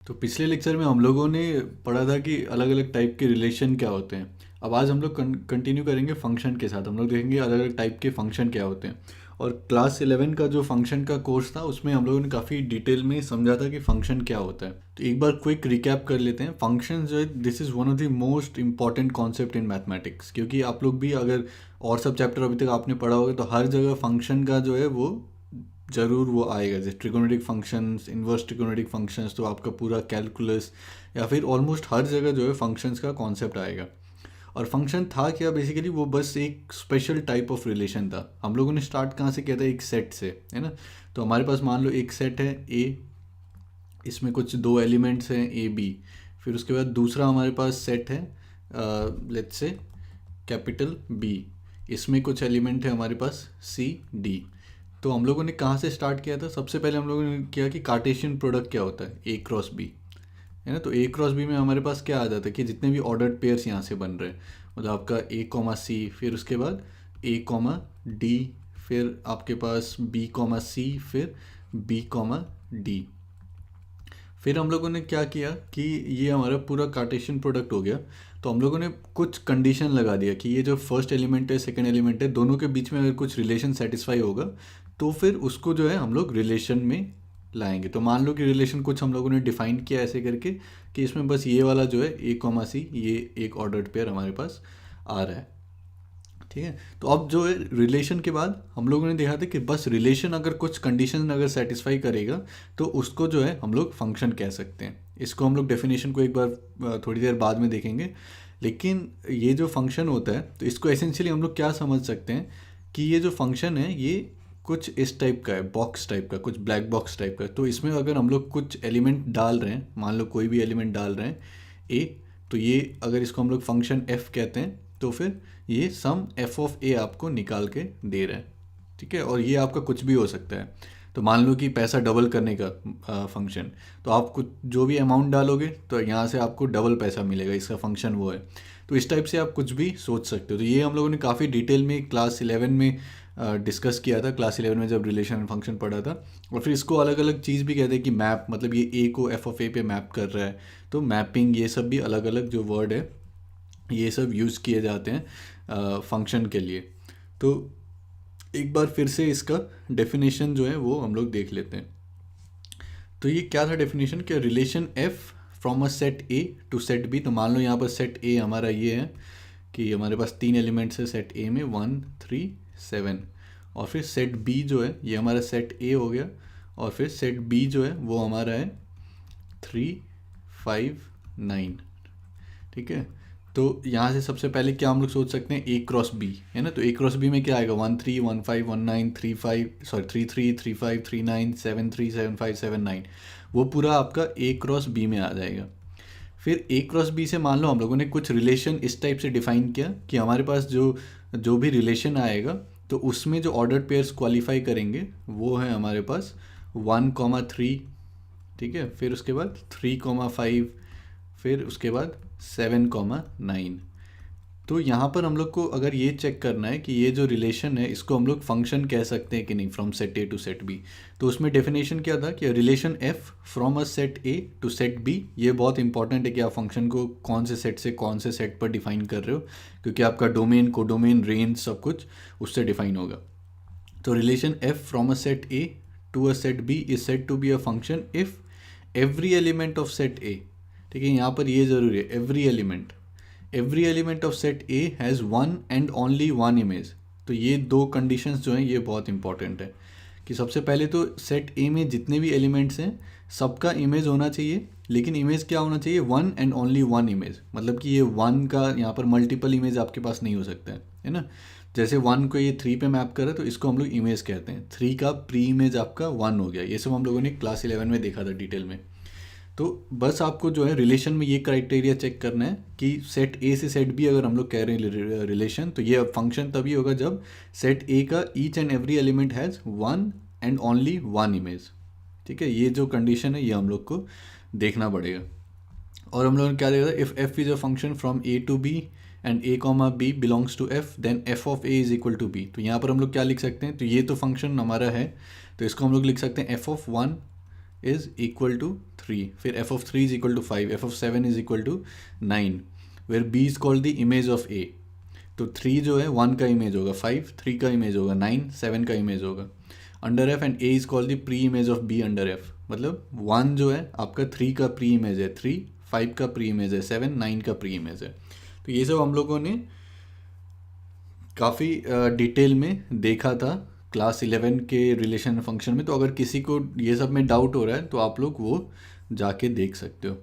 तो पिछले लेक्चर में हम लोगों ने पढ़ा था कि अलग अलग टाइप के रिलेशन क्या होते हैं। अब आज हम लोग कंटिन्यू करेंगे फंक्शन के साथ। हम लोग देखेंगे अलग अलग टाइप के फंक्शन क्या होते हैं। और क्लास 11 का जो फंक्शन का कोर्स था उसमें हम लोगों ने काफ़ी डिटेल में समझा था कि फंक्शन क्या होता है। तो एक बार क्विक रिकैप कर लेते हैं। फंक्शन जो है, this is one of the most important concept in mathematics, क्योंकि आप लोग भी अगर और सब चैप्टर अभी तक आपने पढ़ा होगा तो हर जगह फंक्शन का जो है वो ज़रूर वो आएगा। जैसे ट्रिगोनेटिक फंक्शंस, इन्वर्स ट्रिगोनेटिक फंक्शंस, तो आपका पूरा कैलकुलस या फिर ऑलमोस्ट हर जगह जो है फंक्शंस का कॉन्सेप्ट आएगा। और फंक्शन था क्या बेसिकली, वो बस एक स्पेशल टाइप ऑफ रिलेशन था। हम लोगों ने स्टार्ट कहाँ से किया था, एक सेट से, है ना। तो हमारे पास मान लो एक सेट है ए, इसमें कुछ दो एलिमेंट्स हैं ए बी। फिर उसके बाद दूसरा हमारे पास सेट है लेट्स से कैपिटल बी, इसमें कुछ एलिमेंट है हमारे पास सी डी। तो हम लोगों ने कहाँ से स्टार्ट किया था, सबसे पहले हम लोगों ने किया कि कार्टेशियन प्रोडक्ट क्या होता है, ए क्रॉस बी, है ना। तो ए क्रॉस बी में हमारे पास क्या आ जाता है कि जितने भी ऑर्डर्ड पेयर्स यहाँ से बन रहे हैं, मतलब आपका ए कॉमा सी, फिर उसके बाद ए कॉमा डी, फिर आपके पास बी कॉमा सी, फिर बी कॉमा डी। फिर हम लोगों ने क्या किया कि ये हमारा पूरा कार्टेशियन प्रोडक्ट हो गया। तो हम लोगों ने कुछ कंडीशन लगा दिया कि ये जो फर्स्ट एलिमेंट है सेकंड एलिमेंट है, दोनों के बीच में अगर कुछ रिलेशन सेटिस्फाई होगा तो फिर उसको जो है हम लोग रिलेशन में लाएंगे। तो मान लो कि रिलेशन कुछ हम लोगों ने डिफाइन किया ऐसे करके कि इसमें बस ये वाला जो है ए कॉमा सी, ये एक ऑर्डर्ड पेयर हमारे पास आ रहा है, ठीक है। तो अब जो है रिलेशन के बाद हम लोगों ने देखा था कि बस रिलेशन अगर कुछ कंडीशन अगर सेटिस्फाई करेगा तो उसको जो है हम लोग फंक्शन कह सकते हैं। इसको हम लोग डेफिनेशन को एक बार थोड़ी देर बाद में देखेंगे। लेकिन ये जो फंक्शन होता है तो इसको एसेंशियली हम लोग क्या समझ सकते हैं कि ये जो फंक्शन है ये कुछ इस टाइप का है, बॉक्स टाइप का, कुछ ब्लैक बॉक्स टाइप का। तो इसमें अगर हम लोग कुछ एलिमेंट डाल रहे हैं, मान लो कोई भी एलिमेंट डाल रहे हैं ए, तो ये अगर इसको हम लोग फंक्शन एफ कहते हैं तो फिर ये सम एफ ऑफ ए आपको निकाल के दे रहा है, ठीक है। और ये आपका कुछ भी हो सकता है। तो मान लो कि पैसा डबल करने का फंक्शन, तो आप कुछ जो भी अमाउंट डालोगे तो यहाँ से आपको डबल पैसा मिलेगा, इसका फंक्शन वो है। तो इस टाइप से आप कुछ भी सोच सकते हो। तो ये हम लोगों ने काफ़ी डिटेल में क्लास 11 में डिस्कस किया था, क्लास 11 में जब रिलेशन फंक्शन पढ़ा था। और फिर इसको अलग अलग चीज़ भी कहते हैं कि मैप, मतलब ये ए को एफ ऑफ ए पे मैप कर रहा है। तो मैपिंग, ये सब भी अलग अलग जो वर्ड है ये सब यूज़ किए जाते हैं फंक्शन के लिए। तो एक बार फिर से इसका डेफिनेशन जो है वो हम लोग देख लेते हैं। तो ये क्या था डेफिनेशन, कि relation F from a set A to set B. तो मान लो यहाँ पर सेट ए हमारा ये है कि हमारे पास तीन एलिमेंट्स है सेट ए में, 1 3 7। और फिर सेट बी जो है ये हमारा सेट ए हो गया, और फिर सेट बी जो है वो हमारा है 3 5 9, ठीक है। तो यहाँ से सबसे पहले क्या हम लोग सोच सकते हैं, ए क्रॉस बी, है ना। तो ए क्रॉस बी में क्या आएगा, 1 3 1 5 1 9 3 5 सॉरी 3 3 3 5 3 9 7 3 7 5 7 9, वो पूरा आपका ए क्रॉस बी में आ जाएगा। फिर ए क्रॉस बी से मान लो हम लोगों ने कुछ रिलेशन इस टाइप से डिफाइन किया कि हमारे पास जो जो भी रिलेशन आएगा तो उसमें जो ऑर्डर्ड पेयर्स क्वालिफाई करेंगे वो है हमारे पास 1 3, ठीक है। फिर उसके बाद 3 5, फिर उसके बाद 7 9। तो यहाँ पर हम लोग को अगर ये चेक करना है कि ये जो रिलेशन है इसको हम लोग फंक्शन कह सकते हैं कि नहीं, from set A to set B. तो उसमें डेफिनेशन क्या था कि relation F from a set A to set B. ये बहुत इंपॉर्टेंट है कि आप फंक्शन को कौन से सेट से कौन से सेट पर डिफाइन कर रहे हो, क्योंकि आपका डोमेन, कोडोमेन, रेंज सब कुछ उससे डिफाइन होगा। तो relation F from a set A to a set B is said to be a function if every element of set A, ठीक है। यहाँ पर ये ज़रूरी है, every element of set A has one and only one image. तो ये दो कंडीशंस जो हैं ये बहुत इंपॉर्टेंट है कि सबसे पहले तो सेट ए में जितने भी एलिमेंट्स हैं सबका इमेज होना चाहिए, लेकिन इमेज क्या होना चाहिए, one and only one image. मतलब कि ये वन का यहाँ पर मल्टीपल इमेज आपके पास नहीं हो सकता है ना। जैसे वन को ये 3 पे मैप करे तो इसको हम लोग इमेज कहते हैं, 3 का प्री इमेज आपका 1 हो गया। ये सब हम लोगों ने क्लास 11 में देखा था डिटेल में। तो बस आपको जो है रिलेशन में ये क्राइटेरिया चेक करना है कि सेट ए से सेट बी अगर हम लोग कह रहे हैं रिलेशन, तो ये फंक्शन तभी होगा जब सेट ए का each and every element has one and only one image, ठीक है। ये जो कंडीशन है ये हम लोग को देखना पड़ेगा। और हम लोगों ने क्या देखा था, if F is a function from A to B and A comma B belongs to F then F of A is equal to B. तो यहाँ पर हम लोग क्या लिख सकते हैं, तो ये तो फंक्शन हमारा है, तो इसको हम लोग लिख सकते हैं F of 1 is equal to 3, फिर F of 3 is equal to 5, F of 7 is equal to 9, where B is called the image of A. तो 3 जो है 1 का इमेज होगा, 5 3 का इमेज होगा, 9 7 का इमेज होगा under F, and A is called the pre image of be under F. मतलब 1 जो है आपका 3 का प्री इमेज है, 3 5 का प्री इमेज है, 7 9 का प्री इमेज है। तो ये सब हम लोगों ने काफ़ी डिटेल में देखा था क्लास 11 के रिलेशन फंक्शन में। तो अगर किसी को ये सब में डाउट हो रहा है तो आप लोग वो जाके देख सकते हो,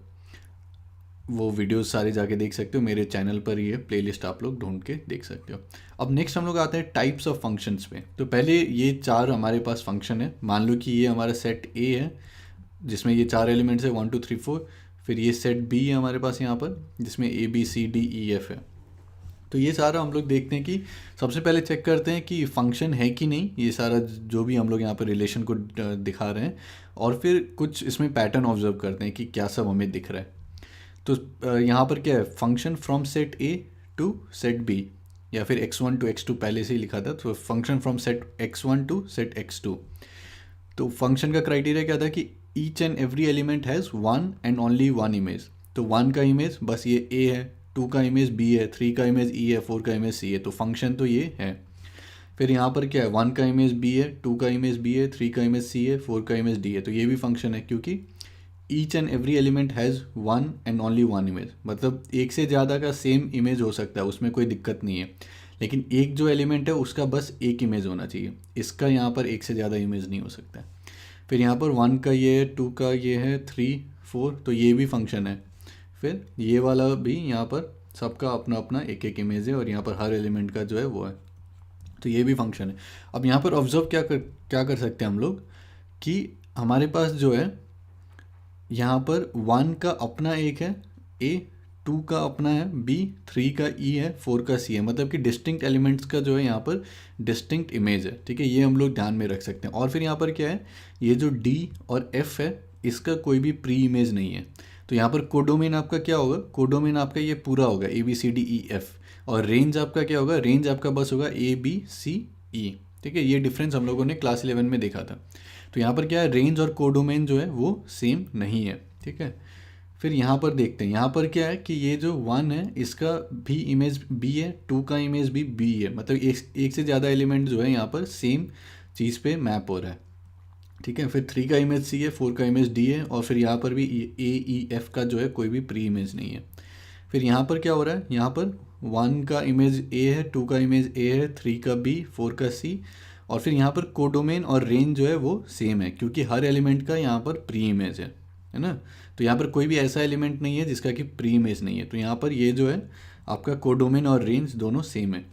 वो वीडियोस सारे जाके देख सकते हो, मेरे चैनल पर ये प्लेलिस्ट आप लोग ढूंढ के देख सकते हो। अब नेक्स्ट हम लोग आते हैं टाइप्स ऑफ फंक्शंस पे। तो पहले ये 4 हमारे पास फंक्शन है, मान लो कि ये हमारा सेट ए है जिसमें ये 4 एलिमेंट्स है 1 2 3 4, फिर ये सेट बी है हमारे पास यहाँ पर जिसमें A B C D E F है। तो ये सारा हम लोग देखते हैं कि सबसे पहले चेक करते हैं कि फंक्शन है कि नहीं, ये सारा जो भी हम लोग यहाँ पर रिलेशन को दिखा रहे हैं, और फिर कुछ इसमें पैटर्न ऑब्जर्व करते हैं कि क्या सब हमें दिख रहा है। तो यहाँ पर क्या है, function from set A to set B, या फिर x1 टू x2 पहले से ही लिखा था, तो function from set x1 to set x2। तो फंक्शन का क्राइटेरिया क्या था कि each and every element has one and only one image. तो 1 का इमेज बस ये a है, 2 का इमेज b है, 3 का इमेज e है, 4 का इमेज c है। तो फंक्शन तो ये है। फिर यहाँ पर क्या है, 1 का इमेज b है, 2 का इमेज b है, 3 का इमेज c है, 4 का इमेज d है। तो ये भी फंक्शन है क्योंकि each and every element has one and only one image. मतलब एक से ज़्यादा का सेम इमेज हो सकता है, उसमें कोई दिक्कत नहीं है, लेकिन एक जो एलिमेंट है उसका बस एक इमेज होना चाहिए, इसका यहाँ पर एक से ज़्यादा इमेज नहीं हो सकता है। फिर यहाँ पर 1 का ये है, 2 का ये है, 3 4, तो ये भी फंक्शन है। फिर ये वाला भी यहाँ पर सबका अपना अपना एक एक इमेज है, और यहाँ पर हर एलिमेंट का जो है वो है, तो ये भी फंक्शन है। अब यहाँ पर ऑब्जर्व क्या कर सकते हैं हम लोग कि हमारे पास जो है यहाँ पर 1 का अपना एक है a, 2 का अपना है b, 3 का e है, 4 का c है। मतलब कि डिस्टिंक्ट एलिमेंट्स का जो है यहाँ पर डिस्टिंक्ट इमेज है, ठीक है, ये हम लोग ध्यान में रख सकते हैं। और फिर यहाँ पर क्या है, ये जो d और f है इसका कोई भी प्री इमेज नहीं है। तो यहाँ पर कोडोमेन आपका क्या होगा, कोडोमेन आपका ये पूरा होगा a b c d e f, और रेंज आपका क्या होगा, रेंज आपका बस होगा a b c e, ठीक है। ये डिफरेंस हम लोगों ने क्लास 11 में देखा था। तो यहाँ पर क्या है, रेंज और कोडोमेन जो है वो सेम नहीं है, ठीक है। फिर यहाँ पर देखते हैं, यहाँ पर क्या है कि ये जो 1 है इसका भी इमेज b है, 2 का इमेज भी b है। मतलब एक से ज़्यादा एलिमेंट जो है यहाँ पर सेम चीज़ पे मैप हो रहा है, ठीक है। फिर 3 का इमेज c है, 4 का इमेज d है, और फिर यहाँ पर भी a e f का जो है कोई भी प्री इमेज नहीं है। फिर यहाँ पर क्या हो रहा है, यहाँ पर 1 का इमेज a है, 2 का इमेज a है, 3 का b, 4 का c, और फिर यहाँ पर कोडोमेन और रेंज जो है वो सेम है क्योंकि हर एलिमेंट का यहाँ पर प्री इमेज है ना। तो यहाँ पर कोई भी ऐसा एलिमेंट नहीं है जिसका कि प्री इमेज नहीं है। तो यहाँ पर ये जो है आपका कोडोमेन और रेंज दोनों सेम है।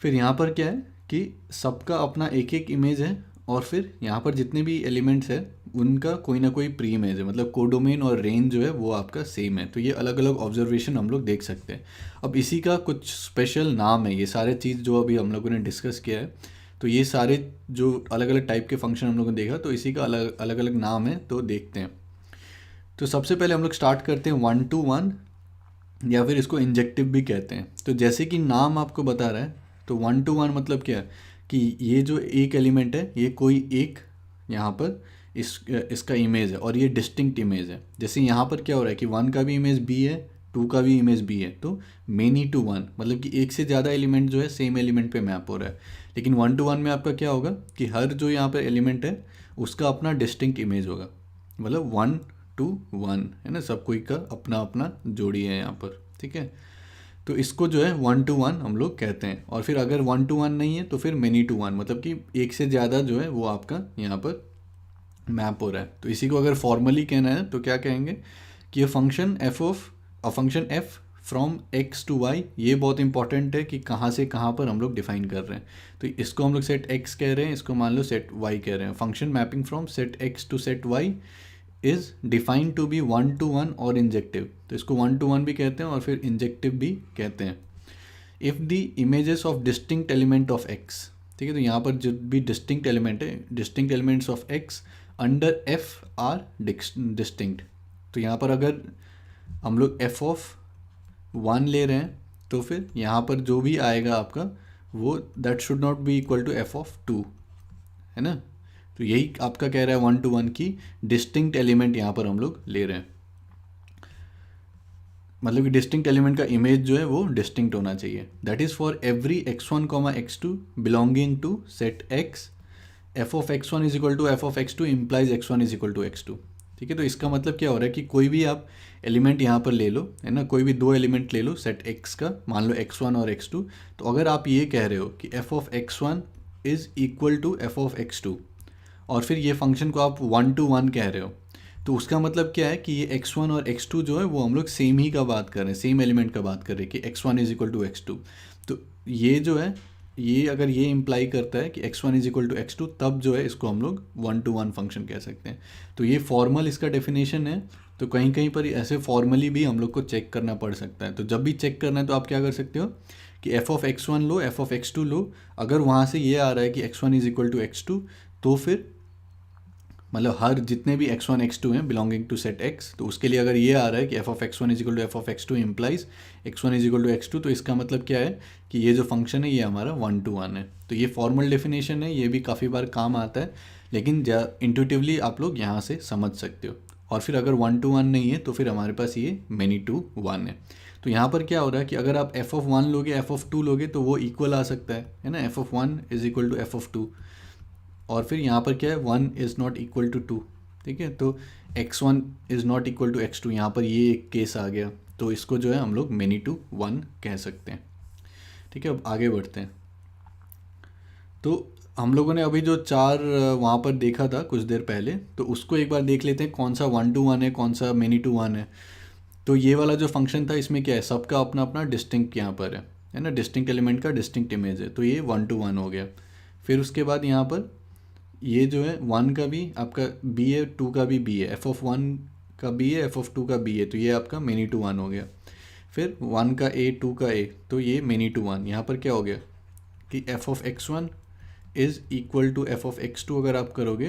फिर यहाँ पर क्या है कि सबका अपना एक एक इमेज है, और फिर यहाँ पर जितने भी एलिमेंट्स है उनका कोई ना कोई प्री इमेज है। मतलब कोडोमेन और रेंज जो है वो आपका सेम है। तो ये अलग अलग ऑब्जर्वेशन हम लोग देख सकते हैं। अब इसी का कुछ स्पेशल नाम है, ये सारे चीज़ जो अभी हम लोगों ने डिस्कस किया है, तो ये सारे जो अलग अलग टाइप के फंक्शन हम लोगों ने देखा, तो इसी का अलग अलग नाम है, तो देखते हैं। तो सबसे पहले हम लोग स्टार्ट करते हैं 1 to 1, या फिर इसको इंजेक्टिव भी कहते हैं। तो जैसे कि नाम आपको बता रहा है, तो 1 to 1 मतलब क्या है कि ये जो एक एलिमेंट है ये कोई एक यहाँ पर इसका इमेज है, और ये डिस्टिंक्ट इमेज है। जैसे यहाँ पर क्या हो रहा है कि 1 का भी इमेज b है, 2 का भी इमेज b है, तो मेनी टू 1 मतलब कि एक से ज़्यादा एलिमेंट जो है सेम एलिमेंट पे मैप हो रहा है। लेकिन 1 to 1 में आपका क्या होगा कि हर जो यहाँ पर एलिमेंट है उसका अपना डिस्टिंक्ट इमेज होगा। मतलब 1 to 1 है ना, सब कोई का अपना अपना जोड़ी है यहाँ पर, ठीक है। तो इसको जो है 1 to 1 हम लोग कहते हैं। और फिर अगर 1 to 1 नहीं है तो फिर मेनी टू 1, मतलब कि एक से ज़्यादा जो है वो आपका यहाँ पर मैप हो रहा है। तो इसी को अगर फॉर्मली कहना है तो क्या कहेंगे कि ये function function f from x to y, ये बहुत इंपॉर्टेंट है कि कहाँ से कहाँ पर हम लोग डिफाइन कर रहे हैं। तो इसको हम लोग सेट x कह रहे हैं, इसको मान लो सेट y कह रहे हैं। Function mapping from set x to set y is defined to be 1 to 1 और इंजेक्टिव। तो इसको 1 to 1 भी कहते हैं और फिर इंजेक्टिव भी कहते हैं। If the images of distinct element of x, ठीक है, तो यहाँ पर जो भी डिस्टिंक्ट एलिमेंट है, distinct elements of x under f are distinct. तो यहाँ पर अगर हम लोग f ऑफ 1 ले रहे हैं तो फिर यहाँ पर जो भी आएगा आपका वो that should not be equal to f of 2, है ना। तो यही आपका कह रहा है 1 to 1 की डिस्टिंक्ट एलिमेंट यहाँ पर हम लोग ले रहे हैं, मतलब कि डिस्टिंक्ट एलिमेंट का इमेज जो है वो डिस्टिंक्ट होना चाहिए। That is for every x1 x2 belonging to set x, F of x1 is equal to F of x2 implies x1 is equal to x2। ठीक है, तो इसका मतलब क्या हो रहा है कि कोई भी आप एलिमेंट यहाँ पर ले लो, है ना, कोई भी दो एलिमेंट ले लो सेट x का, मान लो x1 और x2। तो अगर आप ये कह रहे हो कि F of x1 is equal to F of x2 और फिर ये फंक्शन को आप 1 to 1 कह रहे हो, तो उसका मतलब क्या है कि ये x1 और x2 जो है वो हम लोग सेम ही का बात कर रहे हैं, सेम एलिमेंट का बात कर रहे हैं कि x1 is equal to x2। तो ये जो है ये अगर ये इम्प्लाई करता है कि x1 is equal to x2, तब जो है इसको हम लोग 1 to 1 फंक्शन कह सकते हैं। तो ये फॉर्मल इसका डेफिनेशन है। तो कहीं कहीं पर ऐसे फॉर्मली भी हम लोग को चेक करना पड़ सकता है। तो जब भी चेक करना है तो आप क्या कर सकते हो कि F of x1 low, F of x2 लो, अगर वहाँ से ये आ रहा है कि x1 is equal to x2, तो फिर मतलब हर जितने भी x1 x2 हैं बिलोंगिंग टू सेट x, तो उसके लिए अगर ये आ रहा है कि F of x1 is equal to F of x2 implies x1 is equal to x2, तो इसका मतलब क्या है कि ये जो फंक्शन है ये हमारा 1 to 1 है। तो ये फॉर्मल डेफिनेशन है, ये भी काफ़ी बार काम आता है, लेकिन इंट्यूटिवली आप लोग यहाँ से समझ सकते हो। और फिर अगर 1 to 1 नहीं है तो फिर हमारे पास ये मेनी टू 1 है। तो यहाँ पर क्या हो रहा है कि अगर आप एफ ऑफ 1 लोगे, एफ ऑफ 2 लोगे, तो वो इक्वल आ सकता है ना, F of 1 is equal to F of 2, और फिर यहाँ पर क्या है 1 इज़ नॉट इक्वल टू 2। ठीक है, तो x1 is not equal to x2, यहाँ पर ये एक केस आ गया, तो इसको जो है हम लोग मेनी टू 1 कह सकते हैं। ठीक है, अब आगे बढ़ते हैं। तो हम लोगों ने अभी जो चार वहाँ पर देखा था कुछ देर पहले, तो उसको एक बार देख लेते हैं कौन सा 1 to 1 है, कौन सा मेनी टू 1 है। तो ये वाला जो फंक्शन था इसमें क्या है, सबका अपना अपना डिस्टिंक्ट यहाँ पर है ना, डिस्टिंक्ट एलिमेंट का डिस्टिंक्ट इमेज है, तो ये 1 to 1 हो गया। फिर उसके बाद यहाँ पर ये जो है 1 का भी आपका b है, 2 का भी b है, एफ ऑफ 1 का b है, एफ ऑफ 2 का b है, तो ये आपका मेनी टू 1 हो गया। फिर 1 का a, 2 का a, तो ये मेनी टू 1। यहाँ पर क्या हो गया कि F of x1 is equal to F of x2 अगर आप करोगे,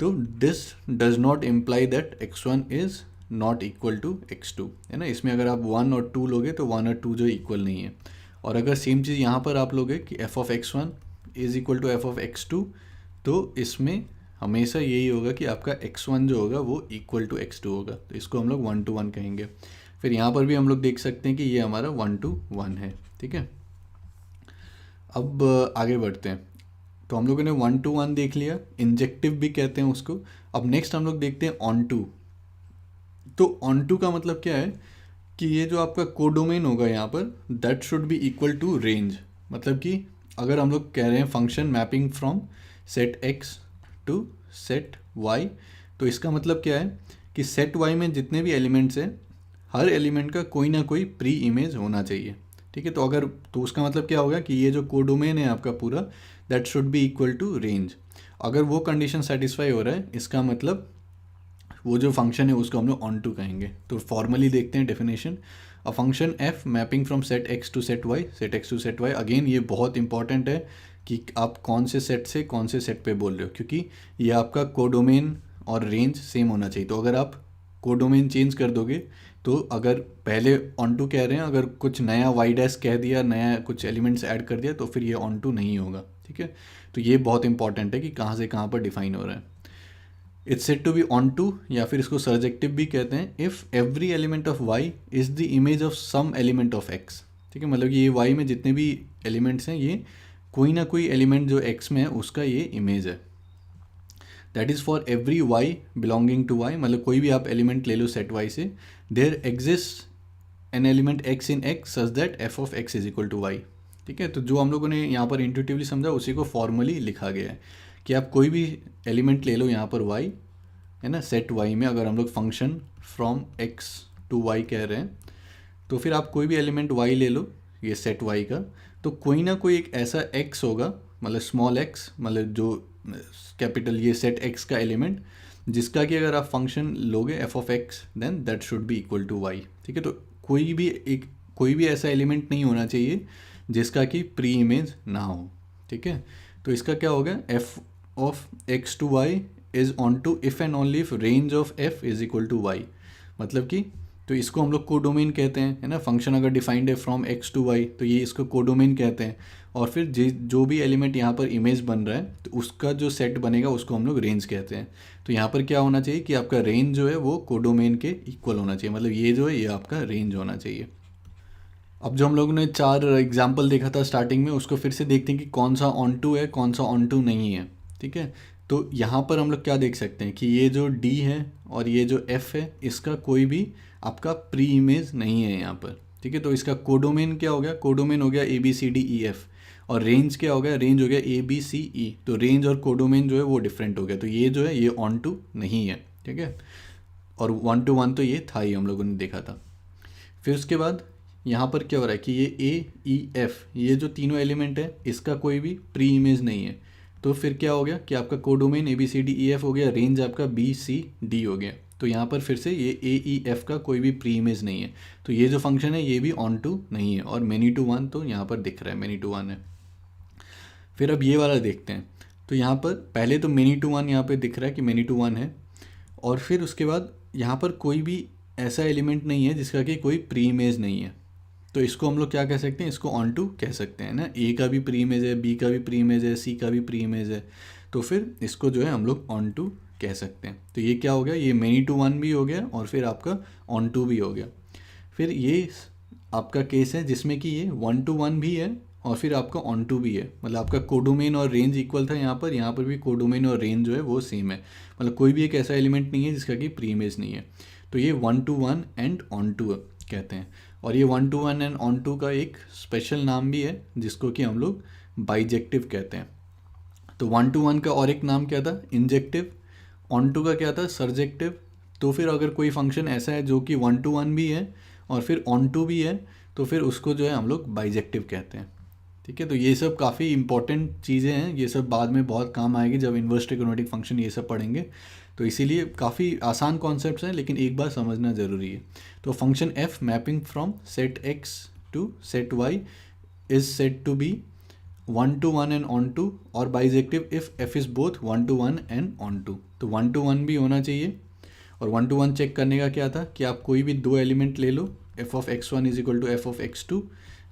तो this does not imply that x1 is not equal to x2, है ना। इसमें अगर आप 1 और 2 लोगे तो 1 और 2 जो इक्वल नहीं है। और अगर सेम चीज़ यहाँ पर आप लोगे कि F of x1 is equal to F of x2, तो इसमें हमेशा यही होगा कि आपका x1 जो होगा वो इक्वल टू x2 होगा, तो इसको हम लोग 1 to 1 कहेंगे। फिर यहाँ पर भी हम लोग देख सकते हैं कि ये हमारा 1 to 1 है। ठीक है, अब आगे बढ़ते हैं। तो हम लोगों ने 1 to 1 देख लिया, इंजेक्टिव भी कहते हैं उसको। अब नेक्स्ट हम लोग देखते हैं ऑन टू। तो ऑन टू का मतलब क्या है कि ये जो आपका कोडोमेन होगा यहाँ पर, that should be equal to range. मतलब कि अगर हम लोग कह रहे हैं function mapping from set x to set y, तो इसका मतलब क्या है कि सेट y में जितने भी एलिमेंट्स हैं, हर एलिमेंट का कोई ना कोई प्री इमेज होना चाहिए। ठीक है, तो उसका मतलब क्या होगा कि ये जो कोडोमेन है आपका पूरा, that should be equal to range. अगर वो कंडीशन सेटिस्फाई हो रहा है, इसका मतलब वो जो फंक्शन है उसको हम लोग ऑन टू कहेंगे। तो फॉर्मली देखते हैं definition, a function f mapping from set x to set y, set x to set y। Again ये बहुत इंपॉर्टेंट है कि आप कौन से सेट से कौन से सेट पे बोल रहे हो, क्योंकि ये आपका कोडोमेन और रेंज सेम होना चाहिए। तो अगर आप कोडोमेन चेंज कर दोगे, तो अगर पहले ऑन टू कह रहे हैं, अगर कुछ नया वाई डैश कह दिया, नया कुछ एलिमेंट्स ऐड कर दिया, तो फिर ये ऑन टू नहीं होगा। ठीक है, तो ये बहुत इंपॉर्टेंट है कि कहाँ से कहाँ पर डिफाइन हो रहा है। It's said to be onto, या फिर इसको सर्जेक्टिव भी कहते हैं, if every element of Y is the image of some element of X. ठीक है, मतलब कि ये वाई में जितने भी एलिमेंट्स हैं, ये कोई ना कोई एलिमेंट जो एक्स में है उसका ये इमेज है। That is for every Y belonging to Y, मतलब कोई भी आप एलिमेंट ले लो सेट वाई से, there exist an element X in X such that F of x is equal to Y. ठीक है, तो जो हम लोगों ने यहाँ पर इंट्यूटिवली समझा उसी को फॉर्मली लिखा गया है कि आप कोई भी एलिमेंट ले लो यहाँ पर y, है ना, सेट y में अगर हम लोग function from x to y कह रहे हैं, तो फिर आप कोई भी एलिमेंट y ले लो ये सेट y का, तो कोई ना कोई एक ऐसा x होगा, मतलब स्मॉल x, मतलब जो कैपिटल ये सेट x का एलिमेंट, जिसका कि अगर आप फंक्शन लोगे F of X, then that should be equal to y। ठीक है, तो कोई भी ऐसा एलिमेंट नहीं होना चाहिए जिसका कि प्री इमेज ना हो। ठीक है, तो इसका क्या होगा, f of x to y is onto if and only if range of f is equal to Y. मतलब कि तो इसको हम लोग कोडोमेन कहते हैं, है ना। फंक्शन अगर डिफाइंड है फ्रॉम एक्स टू वाई तो ये इसको कोडोमेन कहते हैं। और फिर जो भी एलिमेंट यहाँ पर इमेज बन रहा है तो उसका जो सेट बनेगा उसको हम लोग रेंज कहते हैं। तो यहाँ पर क्या होना चाहिए कि आपका रेंज जो है वो कोडोमेन के इक्वल होना चाहिए, मतलब ये जो है ये आपका रेंज होना चाहिए। अब जो हम लोगों ने 4 एग्जाम्पल देखा था स्टार्टिंग में, उसको फिर से देखते हैं कि कौन सा ऑन टू है कौन सा ऑन टू नहीं है, ठीक है। तो यहाँ पर हम लोग क्या देख सकते हैं कि ये जो D है और ये जो F है इसका कोई भी आपका प्री इमेज नहीं है यहाँ पर, ठीक है। तो इसका कोडोमेन क्या हो गया, कोडोमेन हो गया ABCDEF, और रेंज क्या हो गया, रेंज हो गया ABCE। तो रेंज और कोडोमेन जो है वो डिफरेंट हो गया, तो ये जो है ये ऑन टू नहीं है, ठीक है। और 1 to 1 तो ये था ही, हम लोगों ने देखा था। फिर उसके बाद यहाँ पर क्या हो रहा है कि ये AEF ये जो तीनों एलिमेंट है इसका कोई भी प्री इमेज नहीं है। तो फिर क्या हो गया कि आपका कोडोमेन ABCDEF हो गया, रेंज आपका BCD हो गया। तो यहाँ पर फिर से ये AEF का कोई भी प्री इमेज नहीं है, तो ये जो फंक्शन है ये भी ऑन टू नहीं है। और मैनी टू वन तो यहाँ पर दिख रहा है, मैनी टू वन है। फिर अब ये वाला देखते हैं। तो यहाँ पर पहले तो मैनी टू वन यहाँ पर दिख रहा है कि मैनी टू वन है, और फिर उसके बाद यहाँ पर कोई भी ऐसा एलिमेंट नहीं है जिसका कि कोई प्री इमेज नहीं है। तो इसको हम लोग क्या कह सकते हैं, इसको ऑन टू कह सकते हैं ना। A का भी प्री इमेज है, B का भी प्री इमेज है, C का भी प्री इमेज है, तो फिर इसको जो है हम लोग ऑन टू कह सकते हैं। तो ये क्या हो गया, ये मैनी टू वन भी हो गया और फिर आपका ऑन टू भी हो गया। फिर ये आपका केस है जिसमें कि ये 1 to 1 भी है और फिर आपका ऑन टू भी है, मतलब आपका कोडोमेन और रेंज इक्वल था यहाँ पर भी कोडोमेन और रेंज जो है वो सेम है, मतलब कोई भी एक ऐसा एलिमेंट नहीं है जिसका कि प्री इमेज नहीं है। तो ये 1 to 1 एंड ऑन टू कहते हैं। और ये 1 to 1 एंड ऑन टू का एक स्पेशल नाम भी है जिसको कि हम लोग बाइजेक्टिव कहते हैं। तो 1 to 1 का और एक नाम क्या था, इंजेक्टिव। ऑन टू का क्या था, सर्जेक्टिव। तो फिर अगर कोई फंक्शन ऐसा है जो कि 1 to 1 भी है और फिर ऑन टू भी है तो फिर उसको जो है हम लोग बाइजेक्टिव कहते हैं, ठीक है। तो ये सब काफ़ी इंपॉर्टेंट चीज़ें हैं, ये सब बाद में बहुत काम आएगी जब इन्वर्स ट्रिगोनोमेट्रिक फंक्शन ये सब पढ़ेंगे। तो इसीलिए काफ़ी आसान कॉन्सेप्ट्स हैं लेकिन एक बार समझना ज़रूरी है। तो function f mapping from set x to set y is set to be 1 to 1 and onto और bijective if f is both 1 to 1 and onto. तो 1 to 1 भी होना चाहिए। और 1 to 1 चेक करने का क्या था कि आप कोई भी दो एलिमेंट ले लो, f of x1 is equal to f of x2,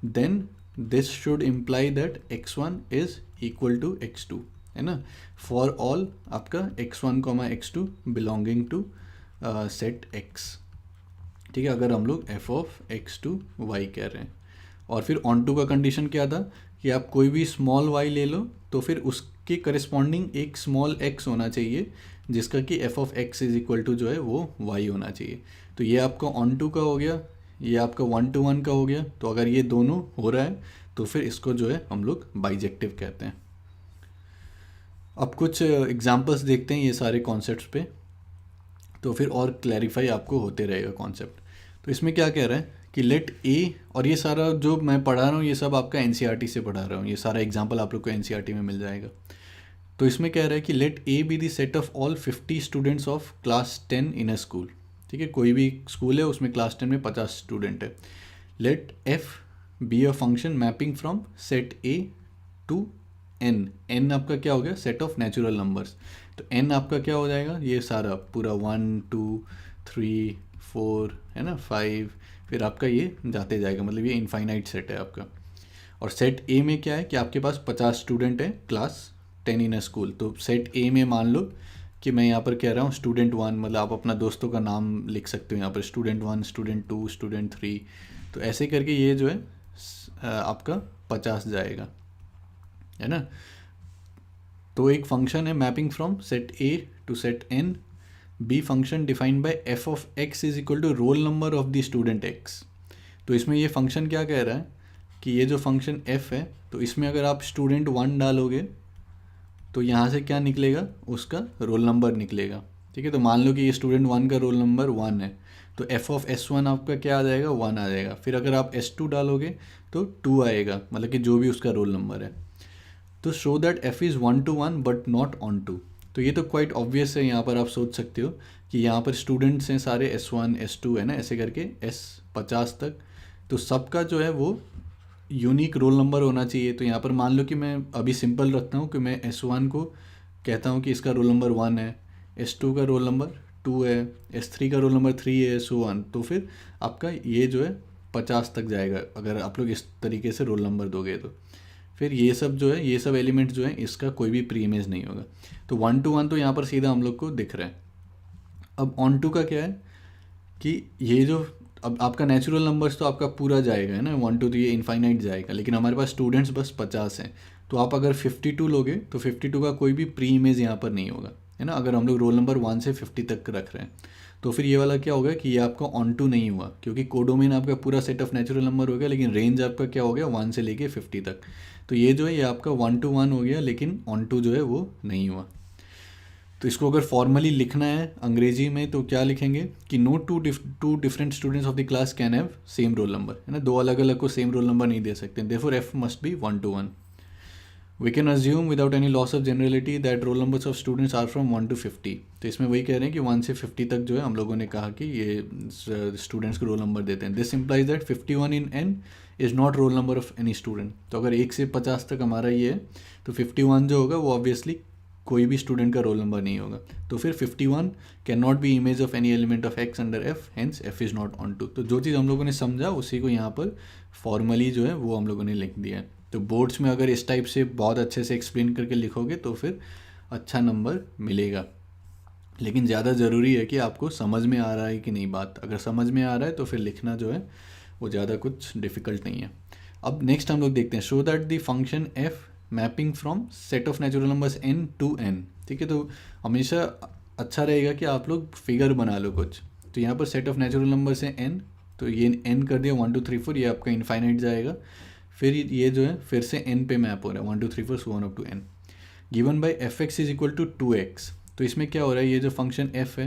then this should imply that x1 is equal to x2, है ना, फॉर ऑल आपका x1 x2 belonging to set x, ठीक है, अगर हम लोग f of x2 y कह रहे हैं। और फिर ऑन टू का कंडीशन क्या था कि आप कोई भी स्मॉल y ले लो तो फिर उसके करस्पॉन्डिंग एक स्मॉल x होना चाहिए जिसका कि f of x is equal to जो है वो y होना चाहिए। तो ये आपका ऑन टू का हो गया, ये आपका 1 to 1 का हो गया। तो अगर ये दोनों हो रहा है तो फिर इसको जो है हम लोग बाइजेक्टिव कहते हैं। अब कुछ एग्जांपल्स देखते हैं ये सारे कॉन्सेप्ट्स पे, तो फिर और क्लैरिफाई आपको होते रहेगा कॉन्सेप्ट। तो इसमें क्या कह रहा है कि लेट a, और ये सारा जो मैं पढ़ा रहा हूँ ये सब आपका NCERT से पढ़ा रहा हूँ, ये सारा एग्जाम्पल आप लोग को NCERT में मिल जाएगा। तो इसमें कह रहा है कि let a be the set of all 50 students of class 10 in a school, ठीक है, कोई भी स्कूल है उसमें क्लास 10 में 50 स्टूडेंट है। Let f be a function mapping from set a to n आपका क्या हो गया, सेट ऑफ नेचुरल नंबर्स। तो n आपका क्या हो जाएगा, ये सारा पूरा 1 2 3 4 है ना 5, फिर आपका ये जाते जाएगा, मतलब ये इनफाइनाइट सेट है आपका। और सेट a में क्या है कि आपके पास 50 स्टूडेंट है क्लास 10 इन अ स्कूल। तो सेट a में मान लो कि मैं यहाँ पर कह रहा हूँ स्टूडेंट 1, मतलब आप अपना दोस्तों का नाम लिख सकते हो यहाँ पर, स्टूडेंट 1 स्टूडेंट 2 स्टूडेंट 3, तो ऐसे करके ये जो है आपका 50 जाएगा, है ना। तो एक फंक्शन है mapping from set a to set n, be function defined by f of x is equal to roll number of the student x। तो इसमें ये फंक्शन क्या कह रहा है कि ये जो फंक्शन f है तो इसमें अगर आप स्टूडेंट 1 डालोगे तो यहाँ से क्या निकलेगा, उसका रोल नंबर निकलेगा, ठीक है। तो मान लो कि ये स्टूडेंट 1 का रोल नंबर 1 है, तो f ऑफ s1 आपका क्या आ जाएगा, 1 आ जाएगा। फिर अगर आप s2 डालोगे तो 2 आएगा, मतलब कि जो भी उसका रोल नंबर है। तो show that f is 1 to 1 but not onto. तो ये तो क्वाइट ऑब्वियस है, यहाँ पर आप सोच सकते हो कि यहाँ पर स्टूडेंट्स हैं सारे s1 s2 है ना, ऐसे करके s50 तक, तो सबका जो है वो यूनिक रोल नंबर होना चाहिए। तो यहाँ पर मान लो कि मैं अभी सिंपल रखता हूँ कि मैं s1 को कहता हूँ कि इसका रोल नंबर 1 है, s2 का रोल नंबर 2 है, S3 का रोल नंबर 3 है, सो ऑन। तो फिर आपका ये जो है 50 तक जाएगा अगर आप लोग इस तरीके से रोल नंबर दोगे तो। फिर ये सब जो है, ये सब एलिमेंट जो है, इसका कोई भी प्री इमेज नहीं होगा। तो 1 to 1 तो यहाँ पर सीधा हम लोग को दिख रहा है। अब ऑन टू का क्या है कि ये जो अब आपका नेचुरल नंबर्स तो आपका पूरा जाएगा है ना, 1 to 3 ये इनफाइनाइट जाएगा, लेकिन हमारे पास स्टूडेंट्स बस 50 हैं। तो आप अगर 52 लोगे तो 52 का कोई भी प्री इमेज यहाँ पर नहीं होगा, है ना। अगर हम लोग रोल नंबर 1 से 50 तक रख रहे हैं तो फिर ये वाला क्या होगा कि ये आपका ऑन टू नहीं हुआ, क्योंकि कोडोमेन आपका पूरा सेट ऑफ नेचुरल नंबर हो गया, लेकिन रेंज आपका क्या हो गया 1 से लेके 50 तक। तो ये जो है ये आपका 1 to 1 हो गया, लेकिन ऑन टू जो है वो नहीं हुआ। तो इसको अगर फॉर्मली लिखना है अंग्रेजी में तो क्या लिखेंगे कि no two different students of the class can have same roll number, है ना। दो अलग अलग को सेम रोल नंबर नहीं दे सकते, therefore f must be 1 to 1। We can assume without any loss of generality that roll numbers of students are from 1 to 50। तो इसमें वही कह रहे हैं कि 1 से 50 तक जो है हम लोगों ने कहा कि ये स्टूडेंट्स को रोल नंबर देते हैं। This implies that 51 in n is not role number of any student. तो अगर 1 से 50 तक हमारा ये है तो 51 जो होगा वो ऑब्वियसली कोई भी स्टूडेंट का रोल नंबर नहीं होगा। तो फिर 51 can not be image of any element of x under f, hence f is not onto. तो जो चीज़ हम लोगों ने समझा उसी को यहाँ पर फॉर्मली जो है वो हम लोगों ने लिख दिया है। तो बोर्ड्स में अगर इस टाइप से बहुत अच्छे से एक्सप्लेन करके लिखोगे तो फिर अच्छा नंबर मिलेगा, लेकिन ज़्यादा ज़रूरी है कि आपको समझ में आ रहा है कि नहीं बात। अगर समझ में आ रहा है तो फिर लिखना जो है वो ज़्यादा कुछ डिफ़िकल्ट नहीं है। अब नेक्स्ट हम लोग देखते हैं, show that the function f mapping from set of natural numbers n to n। ठीक है, तो हमेशा अच्छा रहेगा कि आप लोग फिगर बना लो कुछ। तो यहाँ पर सेट ऑफ नेचुरल नंबर्स है n, तो ये n कर दिया 1 2 3 4, ये आपका इनफाइनाइट जाएगा। फिर ये जो है फिर से n पे मैप हो रहा है 1 2 3 4 so on up to n। Given by f x is equal to 2x। तो इसमें क्या हो रहा है, ये जो फंक्शन f है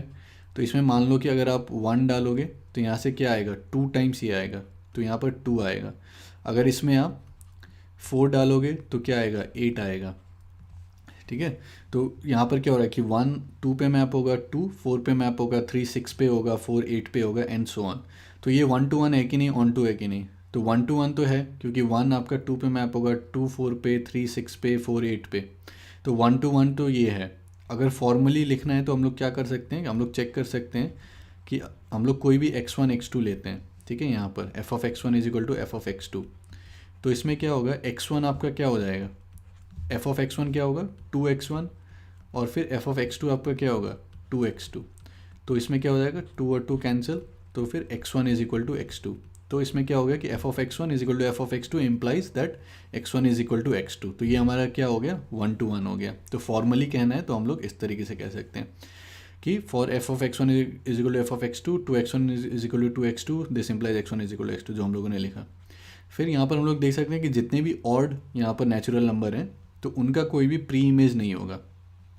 तो इसमें मान लो कि अगर आप 1 डालोगे तो यहाँ से क्या आएगा 2 टाइम्स ये आएगा, तो यहाँ पर 2 आएगा। अगर इसमें आप 4 डालोगे तो क्या आएगा 8 आएगा। ठीक है, तो यहाँ पर क्या हो रहा है कि 1 2 पे मैप होगा, 2 4 पे मैप होगा, 3 6 पे होगा, 4 8 पे होगा एंड सो ऑन। तो ये 1 to 1 है कि नहीं, ऑन टू है कि नहीं, तो 1 to 1 तो है क्योंकि 1 आपका 2 पे मैप होगा, 2 4 पे, 3 6 पे, 4 8 पे। तो 1 to 1 तो ये है। अगर फॉर्मली लिखना है तो हम लोग क्या कर सकते हैं, हम लोग चेक कर सकते हैं कि हम लोग कोई भी x1 x2 लेते हैं। ठीक है, यहाँ पर f of x1 is equal to F of x2। तो इसमें क्या होगा x1 आपका क्या हो जाएगा, f of x1 क्या होगा 2x1, और फिर f of x2 आपका क्या होगा 2x2। तो इसमें क्या हो जाएगा 2 और 2 कैंसिल, तो फिर x1 is equal to x2। तो इसमें क्या हो गया कि f of x1 is equal to F of x2 implies that x1 is equal to x2। तो ये हमारा क्या हो गया 1 to 1 हो गया। तो फॉर्मली कहना है तो हम लोग इस तरीके से कह सकते हैं कि for f of x1 is equal to F of x2, 2x1 is equal to 2x2, this implies x1 is equal to x2, जो हम लोगों ने लिखा। फिर यहाँ पर हम लोग देख सकते हैं कि जितने भी ऑड यहाँ पर नेचुरल नंबर हैं तो उनका कोई भी प्री इमेज नहीं होगा,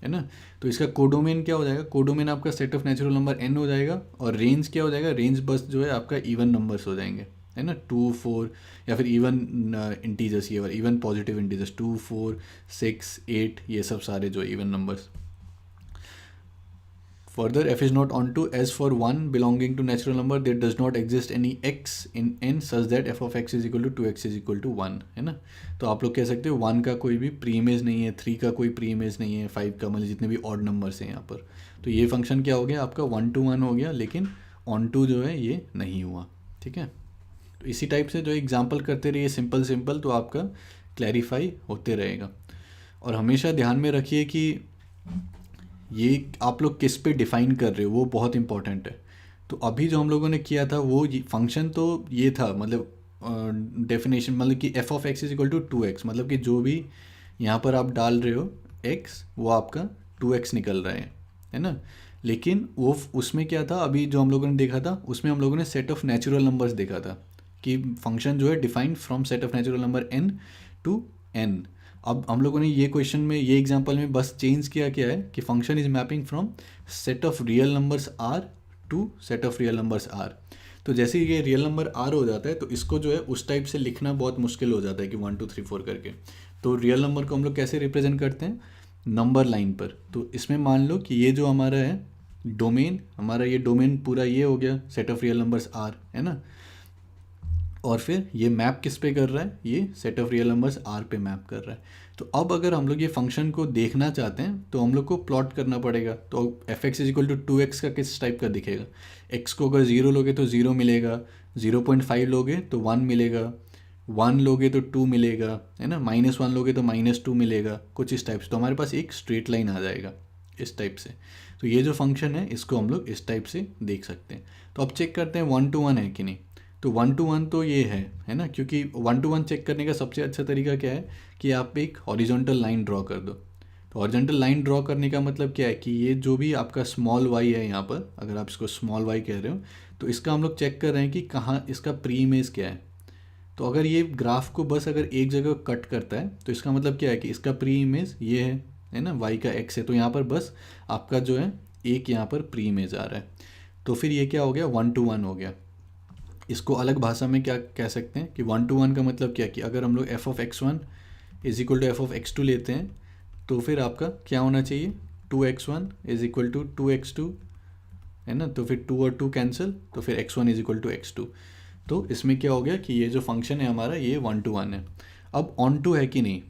है ना। तो इसका कोडोमेन क्या हो जाएगा, कोडोमेन आपका set of natural number n हो जाएगा, और रेंज क्या हो जाएगा, रेंज बस जो है आपका इवन नंबर्स हो जाएंगे, है ना, 2 4 या फिर इवन इंटीजर्स, ये इवन पॉजिटिव इंटीजर्स 2 4 6 8, ये सब सारे जो even numbers. Further, f is not onto as for 1 belonging to natural number there does not exist any x in n such that f of x is equal to 2x is equal to 1, है ना। तो आप लोग कह सकते हो 1 का कोई भी प्री इमेज नहीं है, 3 का कोई प्री इमेज नहीं है, 5 का, मतलब जितने भी ऑड नंबर्स हैं यहाँ पर। तो ये फंक्शन क्या हो गया आपका 1 to 1 हो गया, लेकिन ऑन टू जो है ये नहीं हुआ। ठीक है, तो इसी टाइप से जो एग्जाम्पल करते रहिए सिंपल सिंपल, तो आपका क्लैरिफाई होते रहेगा। और हमेशा ध्यान में रखिए कि ये आप लोग किस पे डिफ़ाइन कर रहे हो वो बहुत इंपॉर्टेंट है। तो अभी जो हम लोगों ने किया था वो फंक्शन तो ये था, मतलब डेफिनेशन, मतलब कि F of x is equal to 2x, मतलब कि जो भी यहाँ पर आप डाल रहे हो x वो आपका 2x निकल रहा है ना। लेकिन वो उसमें क्या था, अभी जो हम लोगों ने देखा था उसमें हम लोगों ने सेट ऑफ नेचुरल नंबर्स देखा था कि फंक्शन जो है defined from set of natural number n to n। अब हम लोगों ने ये क्वेश्चन में, ये एग्जांपल में बस चेंज किया क्या है कि function is mapping from set of real numbers r to set of real numbers r। तो जैसे ये रियल नंबर r हो जाता है तो इसको जो है उस टाइप से लिखना बहुत मुश्किल हो जाता है कि 1 2 3 4 करके। तो रियल नंबर को हम लोग कैसे रिप्रेजेंट करते हैं, नंबर लाइन पर। तो इसमें मान लो कि ये जो हमारा है डोमेन, हमारा ये डोमेन पूरा ये हो गया set of real numbers r, है ना। और फिर ये मैप किस पे कर रहा है, ये set of real numbers r पे मैप कर रहा है। तो अब अगर हम लोग ये फंक्शन को देखना चाहते हैं तो हम लोग को प्लॉट करना पड़ेगा। तो f x is equal to 2x का किस टाइप का दिखेगा? x को अगर 0 लोगे तो 0 मिलेगा, 0.5 लोगे तो 1 मिलेगा, 1 लोगे तो 2 मिलेगा, है ना, -1 लोगे तो -2 मिलेगा, कुछ इस टाइप से। तो हमारे पास एक स्ट्रेट लाइन आ जाएगा इस टाइप से। तो ये जो फंक्शन है इसको हम लोग इस टाइप से देख सकते हैं। तो अब चेक करते हैं 1 to 1 है कि नहीं। तो 1 to 1 तो ये है ना, क्योंकि 1 to 1 चेक करने का सबसे अच्छा तरीका क्या है कि आप एक हॉरिजॉन्टल लाइन ड्रॉ कर दो। तो हॉरिजॉन्टल लाइन ड्रॉ करने का मतलब क्या है कि ये जो भी आपका स्मॉल वाई है यहाँ पर, अगर आप इसको स्मॉल वाई कह रहे हो, तो इसका हम लोग चेक कर रहे हैं कि कहाँ इसका प्री इमेज क्या है। तो अगर ये ग्राफ को बस अगर एक जगह कट करता है तो इसका मतलब क्या है कि इसका प्री इमेज ये है ना, वाई का एक्स है। तो यहाँ पर बस आपका जो है एक यहाँ पर प्री इमेज आ रहा है। तो फिर ये क्या हो गया, 1 to 1 हो गया। इसको अलग भाषा में क्या कह सकते हैं कि 1 to 1 का मतलब क्या है कि अगर हम लोग f of x1 is equal to F of x2 लेते हैं तो फिर आपका क्या होना चाहिए, 2x1 is equal to 2x2, है ना। तो फिर 2 और 2 कैंसिल, तो फिर x1 is equal to x2। तो इसमें क्या हो गया कि ये जो फंक्शन है हमारा ये 1 to 1 है। अब ऑन टू है कि नहीं।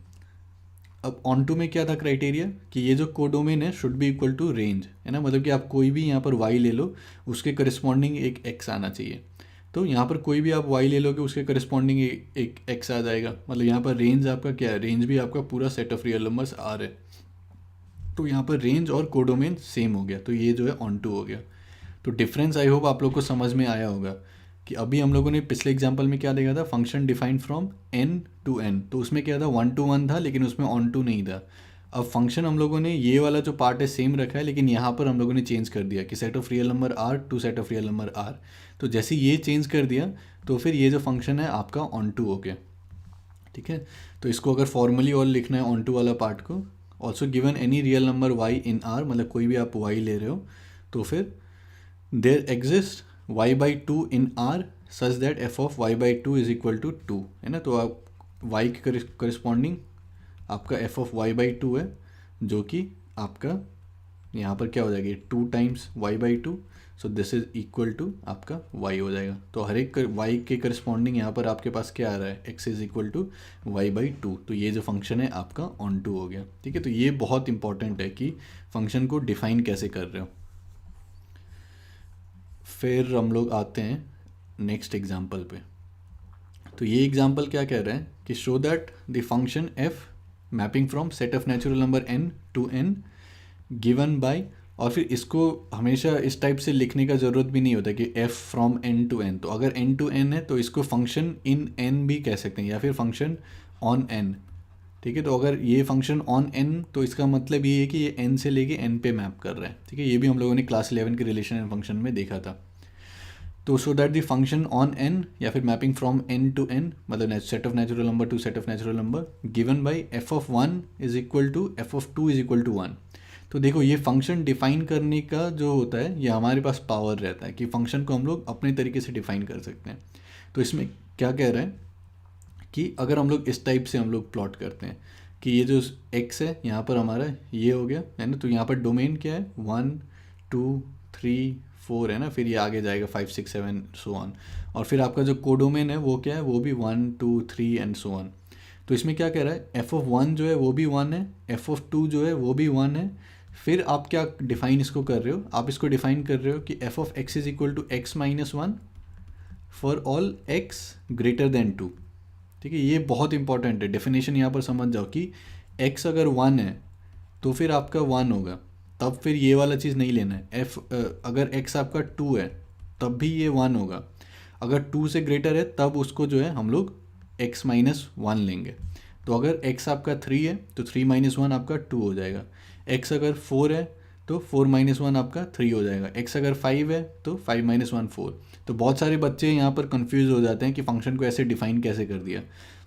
अब ऑन टू में क्या था क्राइटेरिया कि ये जो कोडोमेन है should be equal to range, है ना, मतलब कि आप कोई भी यहाँ पर y ले लो उसके करस्पॉन्डिंग एक x आना चाहिए। तो यहाँ पर कोई भी आप y ले लोगे उसके करस्पॉन्डिंग एक x आ जाएगा। मतलब यहाँ पर रेंज आपका क्या है, रेंज भी आपका पूरा set of real numbers R है। तो यहाँ पर रेंज और कोडोमेन सेम हो गया, तो ये जो है ऑन टू हो गया। तो डिफरेंस आई होप आप लोग को समझ में आया होगा कि अभी हम लोगों ने पिछले एग्जांपल में क्या देखा था, function defined from n to n। तो उसमें क्या था, 1 to 1 था लेकिन उसमें ऑन टू नहीं था। अब फंक्शन हम लोगों ने ये वाला जो पार्ट है सेम रखा है, लेकिन यहाँ पर हम लोगों ने चेंज कर दिया कि set of real number r to set of real number r। तो जैसे ये चेंज कर दिया तो फिर ये जो फंक्शन है आपका ऑन टू हो गया। ठीक है, तो इसको अगर फॉर्मली और लिखना है ऑन टू वाला पार्ट को, also given any real number y इन r, मतलब कोई भी आप y ले रहे हो तो फिर there exist y by two in r such that F of y by two is equal to 2, है ना। तो आप y के करस्पॉन्डिंग आपका f of y by two है, जो कि आपका यहाँ पर क्या हो जाएगी 2 times y by two. So this is equal to आपका y हो जाएगा। तो हर एक y के करस्पॉन्डिंग यहाँ पर आपके पास क्या आ रहा है, x is equal to y by two. तो ये जो फंक्शन है आपका ऑन टू हो गया। ठीक है, तो ये बहुत इंपॉर्टेंट है कि फंक्शन को डिफाइन कैसे कर रहे हो। फिर हम लोग आते हैं नेक्स्ट एग्जाम्पल पे। तो ये एग्जाम्पल क्या कह रहे हैं कि show that the function f mapping from set of natural number n to n given by, और फिर इसको हमेशा इस टाइप से लिखने का ज़रूरत भी नहीं होता कि f from n to n। तो अगर n टू n है तो इसको फंक्शन इन n भी कह सकते हैं या फिर फंक्शन ऑन n। ठीक है, तो अगर ये फंक्शन ऑन n तो इसका मतलब ये है कि ये n से लेके n पे मैप कर रहा है। ठीक है, ये भी हम लोगों ने क्लास 11 के रिलेशन एंड फंक्शन में देखा था। तो so that the function on n या फिर mapping from n to n, मतलब set of natural number to set of natural number given by f of 1 is equal to f of 2 is equal to 1। तो देखो ये function define करने का जो होता है ये हमारे पास पावर रहता है कि फंक्शन को हम लोग अपने तरीके से डिफाइन कर सकते हैं। तो इसमें क्या कह रहे हैं कि अगर हम लोग इस टाइप से हम लोग प्लॉट करते हैं कि ये जो x है यहाँ पर हमारा ये हो गया, है ना। तो यहाँ पर डोमेन क्या है 1 2 3 4 है ना, फिर ये आगे जाएगा 5 6 7 सो ऑन। और फिर आपका जो कोडोमेन है वो क्या है, वो भी 1 2 3 एंड सो ऑन। तो इसमें क्या कह रहा है, एफ ऑफ 1 जो है वो भी 1 है, एफ ऑफ 2 जो है वो भी 1 है। फिर आप क्या डिफाइन इसको कर रहे हो, आप इसको डिफाइन कर रहे हो कि F of x is equal to x minus 1 for all x greater than 2। ठीक है, ये बहुत इंपॉर्टेंट है, डेफिनेशन यहाँ पर समझ जाओ कि x अगर 1 है तो फिर आपका 1 होगा, तब फिर ये वाला चीज़ नहीं लेना है। अगर x आपका 2 है तब भी ये 1 होगा, अगर 2 से ग्रेटर है तब उसको जो है हम लोग x माइनस 1 लेंगे। तो अगर x आपका 3 है तो 3 माइनस 1 आपका 2 हो जाएगा। x अगर 4 है तो 4 माइनस 1 आपका 3 हो जाएगा। x अगर 5 है तो 5 माइनस 1 4। तो बहुत सारे बच्चे यहाँ पर कंफ्यूज हो जाते हैं कि फ़ंक्शन को ऐसे डिफ़ाइन कैसे कर दिया।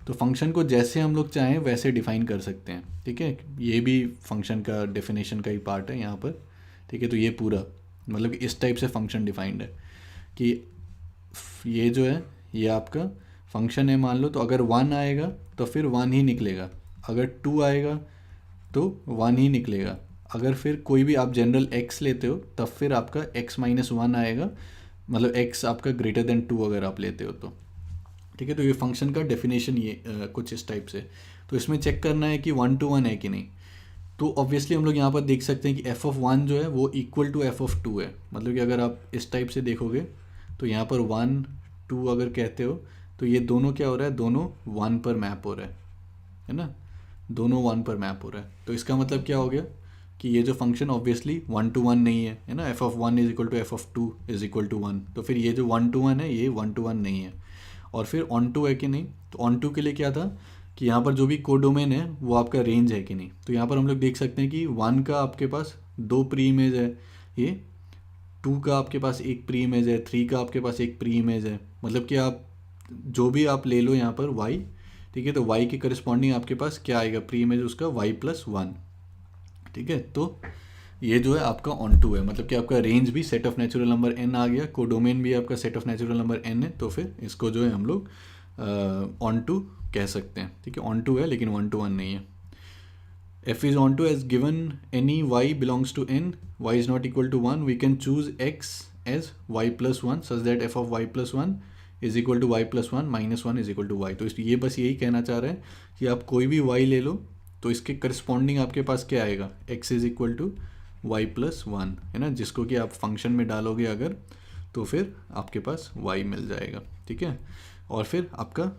तो फंक्शन को जैसे हम लोग चाहें वैसे डिफ़ाइन कर सकते हैं। ठीक है, ये भी फंक्शन का डेफिनेशन का ही पार्ट है यहाँ पर। ठीक है, तो ये पूरा मतलब इस टाइप से फंक्शन डिफाइंड है कि ये जो है ये आपका फंक्शन है मान लो, तो अगर 1 आएगा तो फिर 1 ही निकलेगा, अगर 2 आएगा तो 1 ही निकलेगा, अगर फिर कोई भी आप जनरल x लेते हो तब फिर आपका x माइनस 1 आएगा, मतलब x आपका ग्रेटर देन 2 अगर आप लेते हो तो। ठीक है, तो ये फंक्शन का डेफिनेशन ये कुछ इस टाइप से। तो इसमें चेक करना है कि 1 to 1 है कि नहीं। तो ऑब्वियसली हम लोग यहाँ पर देख सकते हैं कि एफ ऑफ 1 जो है वो इक्वल टू एफ ऑफ 2 है। मतलब कि अगर आप इस टाइप से देखोगे तो यहाँ पर 1 2 अगर कहते हो तो ये दोनों क्या हो रहा है, दोनों 1 पर मैप हो रहा है ना, दोनों 1 पर मैप हो रहा है। तो इसका मतलब क्या हो गया कि ये जो फंक्शन ऑब्वियसली 1 to 1 नहीं है ना, F of 1 is equal to F of 2 is equal to 1। तो फिर ये जो 1 to 1 है ये 1 to 1 नहीं है। और फिर ऑन टू है कि नहीं, तो ऑन टू के लिए क्या था कि यहाँ पर जो भी कोडोमेन है वो आपका रेंज है कि नहीं। तो यहाँ पर हम लोग देख सकते हैं कि 1 का आपके पास 2 प्री इमेज है, ये 2 का आपके पास एक प्री इमेज है, 3 का आपके पास एक प्री इमेज है। मतलब कि आप जो भी आप ले लो यहाँ पर y, ठीक है, तो y के करस्पॉन्डिंग आपके पास क्या आएगा, प्री इमेज उसका y+1, ठीक है। तो ये जो है आपका ऑन टू है, मतलब कि आपका रेंज भी set of natural number n आ गया, कोडोमेन भी आपका set of natural number n है। तो फिर इसको जो है हम लोग ऑन टू कह सकते हैं, ठीक है। ऑन टू है लेकिन 1 to 1 नहीं है। f is on to as given any y belongs to n, y is not equal to 1, we can choose x as y+1 such that f of y+1 is equal to y+1 minus 1 is equal to y। तो ये बस यही कहना चाह रहा है कि आप कोई भी y ले लो तो इसके करस्पॉन्डिंग आपके पास क्या आएगा, x is equal to y+1 है ना, जिसको कि आप फंक्शन में डालोगे अगर तो फिर आपके पास y मिल जाएगा, ठीक है। और फिर आपका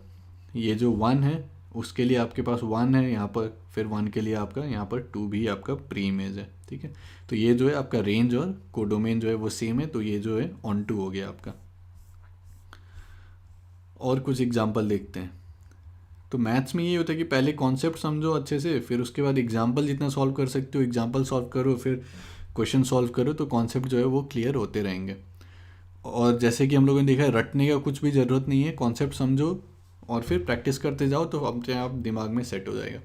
ये जो 1 है उसके लिए आपके पास 1 है यहाँ पर, फिर 1 के लिए आपका यहाँ पर 2 भी आपका प्री इमेज है, ठीक है। तो ये जो है आपका रेंज और कोडोमेन जो है वो सेम है, तो ये जो है ऑन टू हो गया आपका। और कुछ एग्जांपल देखते हैं। तो मैथ्स में ये होता है कि पहले कॉन्सेप्ट समझो अच्छे से, फिर उसके बाद एग्जांपल जितना सॉल्व कर सकते हो एग्जांपल सॉल्व करो, फिर क्वेश्चन सॉल्व करो, तो कॉन्सेप्ट जो है वो क्लियर होते रहेंगे। और जैसे कि हम लोगों ने देखा है, रटने का कुछ भी ज़रूरत नहीं है, कॉन्सेप्ट समझो और फिर प्रैक्टिस करते जाओ तो अपने आप दिमाग में सेट हो जाएगा।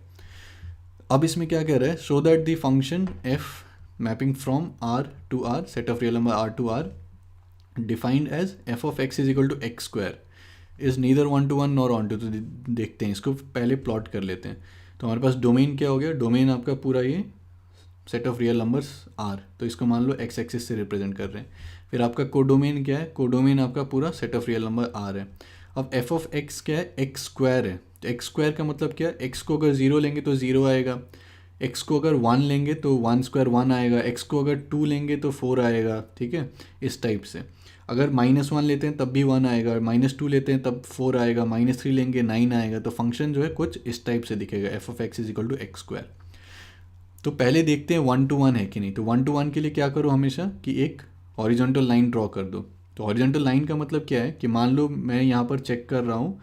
अब इसमें क्या कह रहा है, show that the function f mapping from R to R, set of real number R to R, defined as f of x is equal to x square is neither 1 to 1 nor onto. तो देखते हैं, इसको पहले plot कर लेते हैं। तो हमारे पास डोमेन क्या हो गया, डोमेन आपका पूरा ये set of real numbers R, तो इसको मान लो एक्स एक्सिस से रिप्रेजेंट कर रहे हैं। फिर आपका कोडोमेन क्या है, कोडोमेन आपका पूरा set of real number R है। अब एफ ऑफ एक्स क्या है, एक्स स्क्वायर है। तो एक्स स्क्वायर का मतलब क्या है, एक्स को अगर 0 लेंगे तो 0 आएगा, एक्स को अगर 1 लेंगे तो 1 स्क्वायर 1 आएगा, एक्स को अगर 2 लेंगे तो 4 आएगा, ठीक है, इस टाइप से। अगर -1 लेते हैं तब भी 1 आएगा, -2 लेते हैं तब 4 आएगा, -3 लेंगे 9 आएगा। तो फंक्शन जो है कुछ इस टाइप से दिखेगा, f of x is equal to x square. तो पहले देखते हैं 1 to 1 है कि नहीं। तो 1 to 1 के लिए क्या करो हमेशा कि एक हॉरिजॉन्टल लाइन ड्रॉ कर दो। तो हॉरिजॉन्टल लाइन का मतलब क्या है कि मान लो मैं यहाँ पर चेक कर रहा हूँ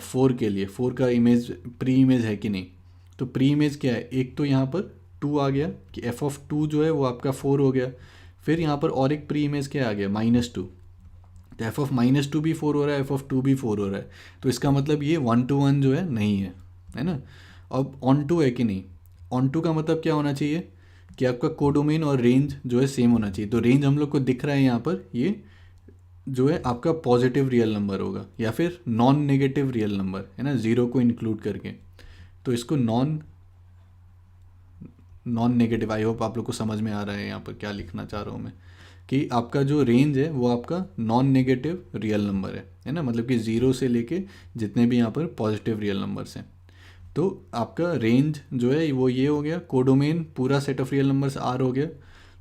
4 के लिए, 4 का इमेज प्री इमेज है कि नहीं। तो प्री इमेज क्या है, एक तो यहाँ पर 2 आ गया कि एफ ऑफ 2 जो है वो आपका 4 हो गया। फिर यहाँ पर और एक प्री इमेज क्या आ गया, -2, तो एफ ऑफ -2 भी 4 हो रहा है, एफ ऑफ 2 भी 4 हो रहा है। तो इसका मतलब ये 1 to 1 जो है नहीं है ना। अब ऑन टू है कि नहीं, ऑन टू का मतलब क्या होना चाहिए कि आपका कोडोमेन और रेंज जो है सेम होना चाहिए। तो रेंज हम लोग को दिख रहा है यहाँ पर, ये जो है आपका पॉजिटिव रियल नंबर होगा या फिर नॉन नेगेटिव रियल नंबर है ना, 0 को इंक्लूड करके। तो इसको नॉन नेगेटिव, आई होप आप लोग को समझ में आ रहा है यहाँ पर क्या लिखना चाह रहा हूँ मैं, कि आपका जो रेंज है वो आपका नॉन नेगेटिव रियल नंबर है ना, मतलब कि 0 से लेके जितने भी यहाँ पर पॉजिटिव रियल नंबर्स हैं। तो आपका रेंज जो है वो ये हो गया, कोडोमेन पूरा set of real numbers R हो गया।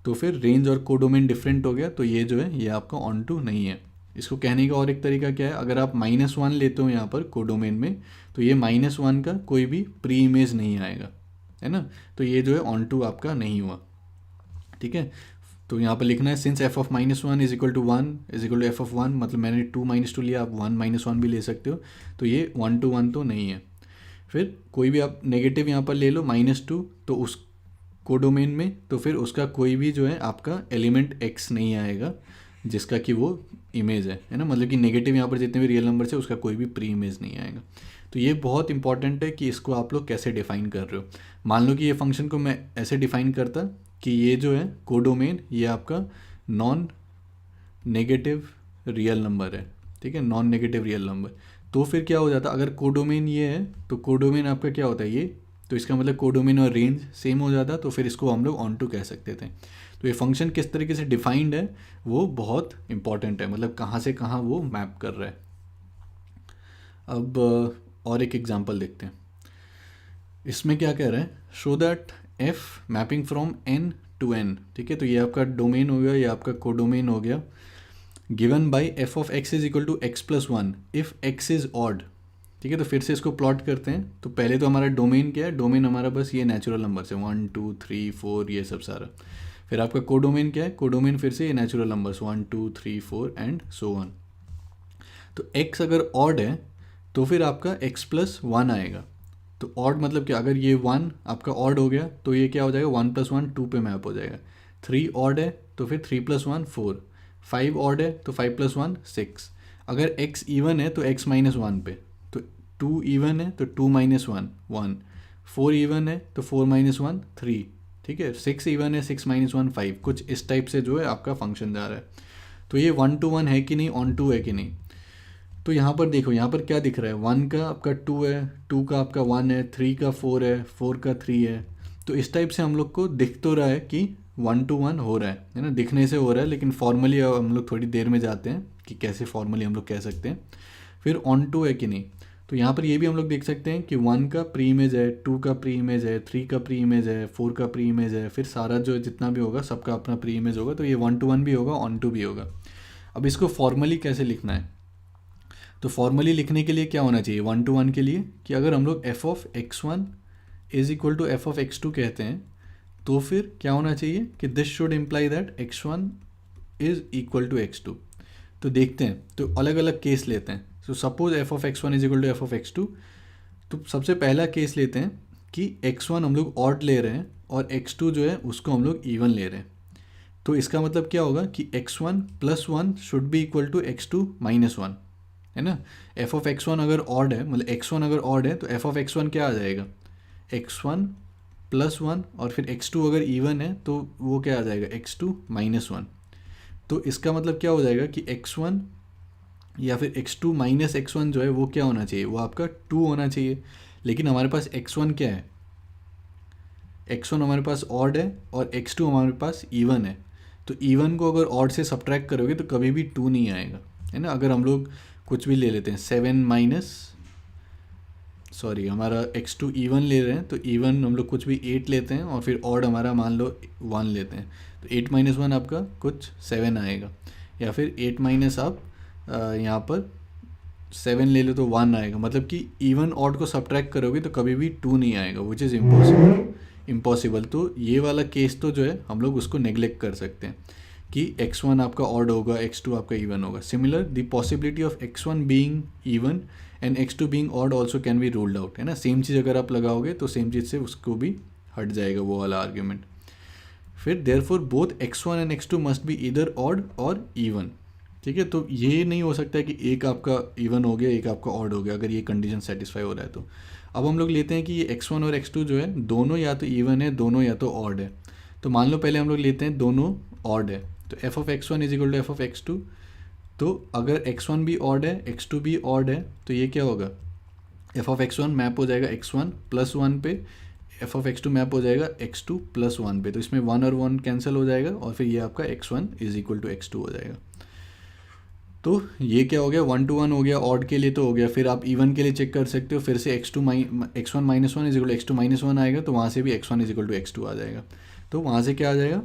तो फिर रेंज और कोडोमेन डिफरेंट हो गया, तो ये जो है ये आपका ऑन टू नहीं है। इसको कहने का और एक तरीका क्या है, अगर आप -1 लेते हो यहाँ पर कोडोमेन में, तो ये -1 का कोई भी प्री इमेज नहीं आएगा, है ना। तो ये जो है ऑन टू आपका नहीं हुआ, ठीक है। तो यहाँ पर लिखना है since f of -1 is equal to 1 is equal to F of 1, मतलब मैंने 2 - 2 लिया, आप 1 - 1 भी ले सकते हो। तो ये 1 to 1 तो नहीं है। फिर कोई भी आप नेगेटिव यहाँ पर ले लो -2, तो उस कोडोमेन में तो फिर उसका कोई भी जो है आपका एलिमेंट x नहीं आएगा जिसका कि वो इमेज है ना, मतलब कि नेगेटिव यहाँ पर जितने भी रियल नंबर है उसका कोई भी प्री इमेज नहीं आएगा। तो ये बहुत इंपॉर्टेंट है कि इसको आप लोग कैसे डिफाइन कर रहे हो। मान लो कि ये फंक्शन को मैं ऐसे डिफाइन करता कि ये जो है कोडोमेन ये आपका नॉन नेगेटिव रियल नंबर है, ठीक है, नॉन नेगेटिव रियल नंबर। तो फिर क्या हो जाता, अगर कोडोमेन ये है तो कोडोमेन आपका क्या होता है ये, तो इसका मतलब कोडोमेन और रेंज सेम हो जाता, तो फिर इसको हम लोग ऑन टू कह सकते थे। तो ये फंक्शन किस तरीके से डिफाइंड है वो बहुत इंपॉर्टेंट है, मतलब कहाँ से कहाँ वो मैप कर रहा है। अब और एक एग्जांपल देखते हैं। इसमें क्या कह रहा है, show that f mapping from N to N, ठीक है। तो ये आपका डोमेन हो गया, ये आपका कोडोमेन हो गया, given by f of x is equal to x plus one if x is odd, ठीक है। तो फिर से इसको प्लॉट करते हैं। तो पहले तो हमारा डोमेन क्या है, डोमेन हमारा बस ये नेचुरल नंबर है 1 2 3 4 ये सब सारा। फिर आपका कोडोमेन क्या है, कोडोमेन फिर से ये natural numbers 1 2 3 4 and so on. तो x अगर ऑड है तो फिर आपका x प्लस वन आएगा। तो ऑड मतलब क्या, अगर ये 1 आपका ऑड हो गया तो ये क्या हो जाएगा, 1 प्लस वन 2 पे मैप हो जाएगा। 3 ऑड है तो फिर 3 प्लस वन 4। 5 ऑड है तो 5 प्लस वन 6। अगर x इवन है तो x माइनस वन पे, तो 2 इवन है तो 2 माइनस वन 1। 4 इवन है तो 4 माइनस वन 3, ठीक है। 6 इवन है 6 माइनस वन 5। कुछ इस टाइप से जो है आपका फंक्शन जा रहा है। तो ये 1 to 1 है कि नहीं, ऑन टू है कि नहीं। तो यहाँ पर देखो, यहाँ पर क्या दिख रहा है, 1 का आपका 2 है, 2 का आपका 1 है, 3 का 4 है, 4 का 3 है। तो इस टाइप से हम लोग को दिख तो रहा है कि 1 to 1 हो रहा है ना, दिखने से हो रहा है। लेकिन फॉर्मली हम लोग थोड़ी देर में जाते हैं कि कैसे फॉर्मली हम लोग कह सकते हैं। फिर ऑन टू है कि नहीं, तो यहाँ पर ये भी हम लोग देख सकते हैं कि 1 का प्री इमेज है, 2 का प्री इमेज है, 3 का प्री इमेज है, 4 का प्री इमेज है। फिर सारा जो जितना भी होगा सबका अपना प्री इमेज होगा। तो ये 1 to 1 भी होगा, ऑन टू भी होगा। अब इसको फॉर्मली कैसे लिखना है, तो फॉर्मली लिखने के लिए क्या होना चाहिए 1 to 1 के लिए, कि अगर हम लोग f of x1 is equal to F of x2 कहते हैं तो फिर क्या होना चाहिए कि this should imply that x1 is equal to x2। तो देखते हैं, तो अलग अलग केस लेते हैं। So suppose f of x1 is equal to F of x2। तो सबसे पहला केस लेते हैं कि x1 हम लोग ऑड ले रहे हैं और x2 जो है उसको हम लोग इवन ले रहे हैं। तो इसका मतलब क्या होगा कि x1 plus one should be equal to x2 minus one, है ना। एफ ऑफ x1 अगर ऑड है, मतलब x1 अगर ऑड है तो एफ ऑफ x1 क्या आ जाएगा, x1 प्लस वन, और फिर x2 अगर इवन है तो वो क्या आ जाएगा, x2 माइनस वन। तो इसका मतलब क्या हो जाएगा कि x1 या फिर x2 माइनस x1 जो है वो क्या होना चाहिए, वो आपका 2 होना चाहिए। लेकिन हमारे पास x1 क्या है, x1 हमारे पास ऑड है और x2 हमारे पास इवन है। तो इवन को अगर ऑड से सब्ट्रैक्ट करोगे तो कभी भी 2 नहीं आएगा, है ना। अगर हम लोग कुछ भी ले लेते हैं 7 माइनस, सॉरी हमारा x2 इवन ले रहे हैं, तो इवन हम लोग कुछ भी 8 लेते हैं और फिर ऑड हमारा मान लो 1 लेते हैं, तो 8 माइनस वन आपका कुछ 7 आएगा। या फिर 8 माइनस आप यहाँ पर 7 ले लो तो 1 आएगा। मतलब कि इवन ऑड को सब्ट्रैक्ट करोगे तो कभी भी 2 नहीं आएगा, विच इज़ इम्पॉसिबल। तो ये वाला केस तो जो है हम लोग उसको नेग्लेक्ट कर सकते हैं कि x1 आपका ऑड होगा, x2 आपका इवन होगा। Similar the possibility of x1 being even and x2 being odd also can be ruled out, है ना। सेम चीज़ अगर आप लगाओगे तो सेम चीज़ से उसको भी हट जाएगा वो वाला आर्ग्यूमेंट। फिर therefore both x1 and x2 must be either odd और इवन, ठीक है। तो ये नहीं हो सकता है कि एक आपका इवन हो गया एक आपका ऑड हो गया, अगर ये कंडीशन सेटिस्फाई हो रहा है तो। अब हम लोग लेते हैं कि ये x1 और x2 जो है दोनों या तो इवन है, दोनों या तो ऑड है। तो मान लो पहले हम लोग लेते हैं दोनों ऑड है, तो f of x1 is equal to F of x2। तो अगर x1 भी ऑड है x2 भी ऑड है तो ये क्या होगा, एफ ऑफ x1 मैप हो जाएगा x1 प्लस वन पे, एफ ऑफ x2 मैप हो जाएगा x2 प्लस वन पे। तो इसमें 1 और 1 कैंसिल हो जाएगा और फिर ये आपका x1 is equal to x2 हो जाएगा। तो ये क्या हो गया, 1 to 1 हो गया, ऑड के लिए तो हो गया। फिर आप इवन के लिए चेक कर सकते हो, फिर से x1 minus one is equal to x2 minus one आएगा, तो वहाँ से भी x1 is equal to x2 आ जाएगा। तो वहाँ से क्या आ जाएगा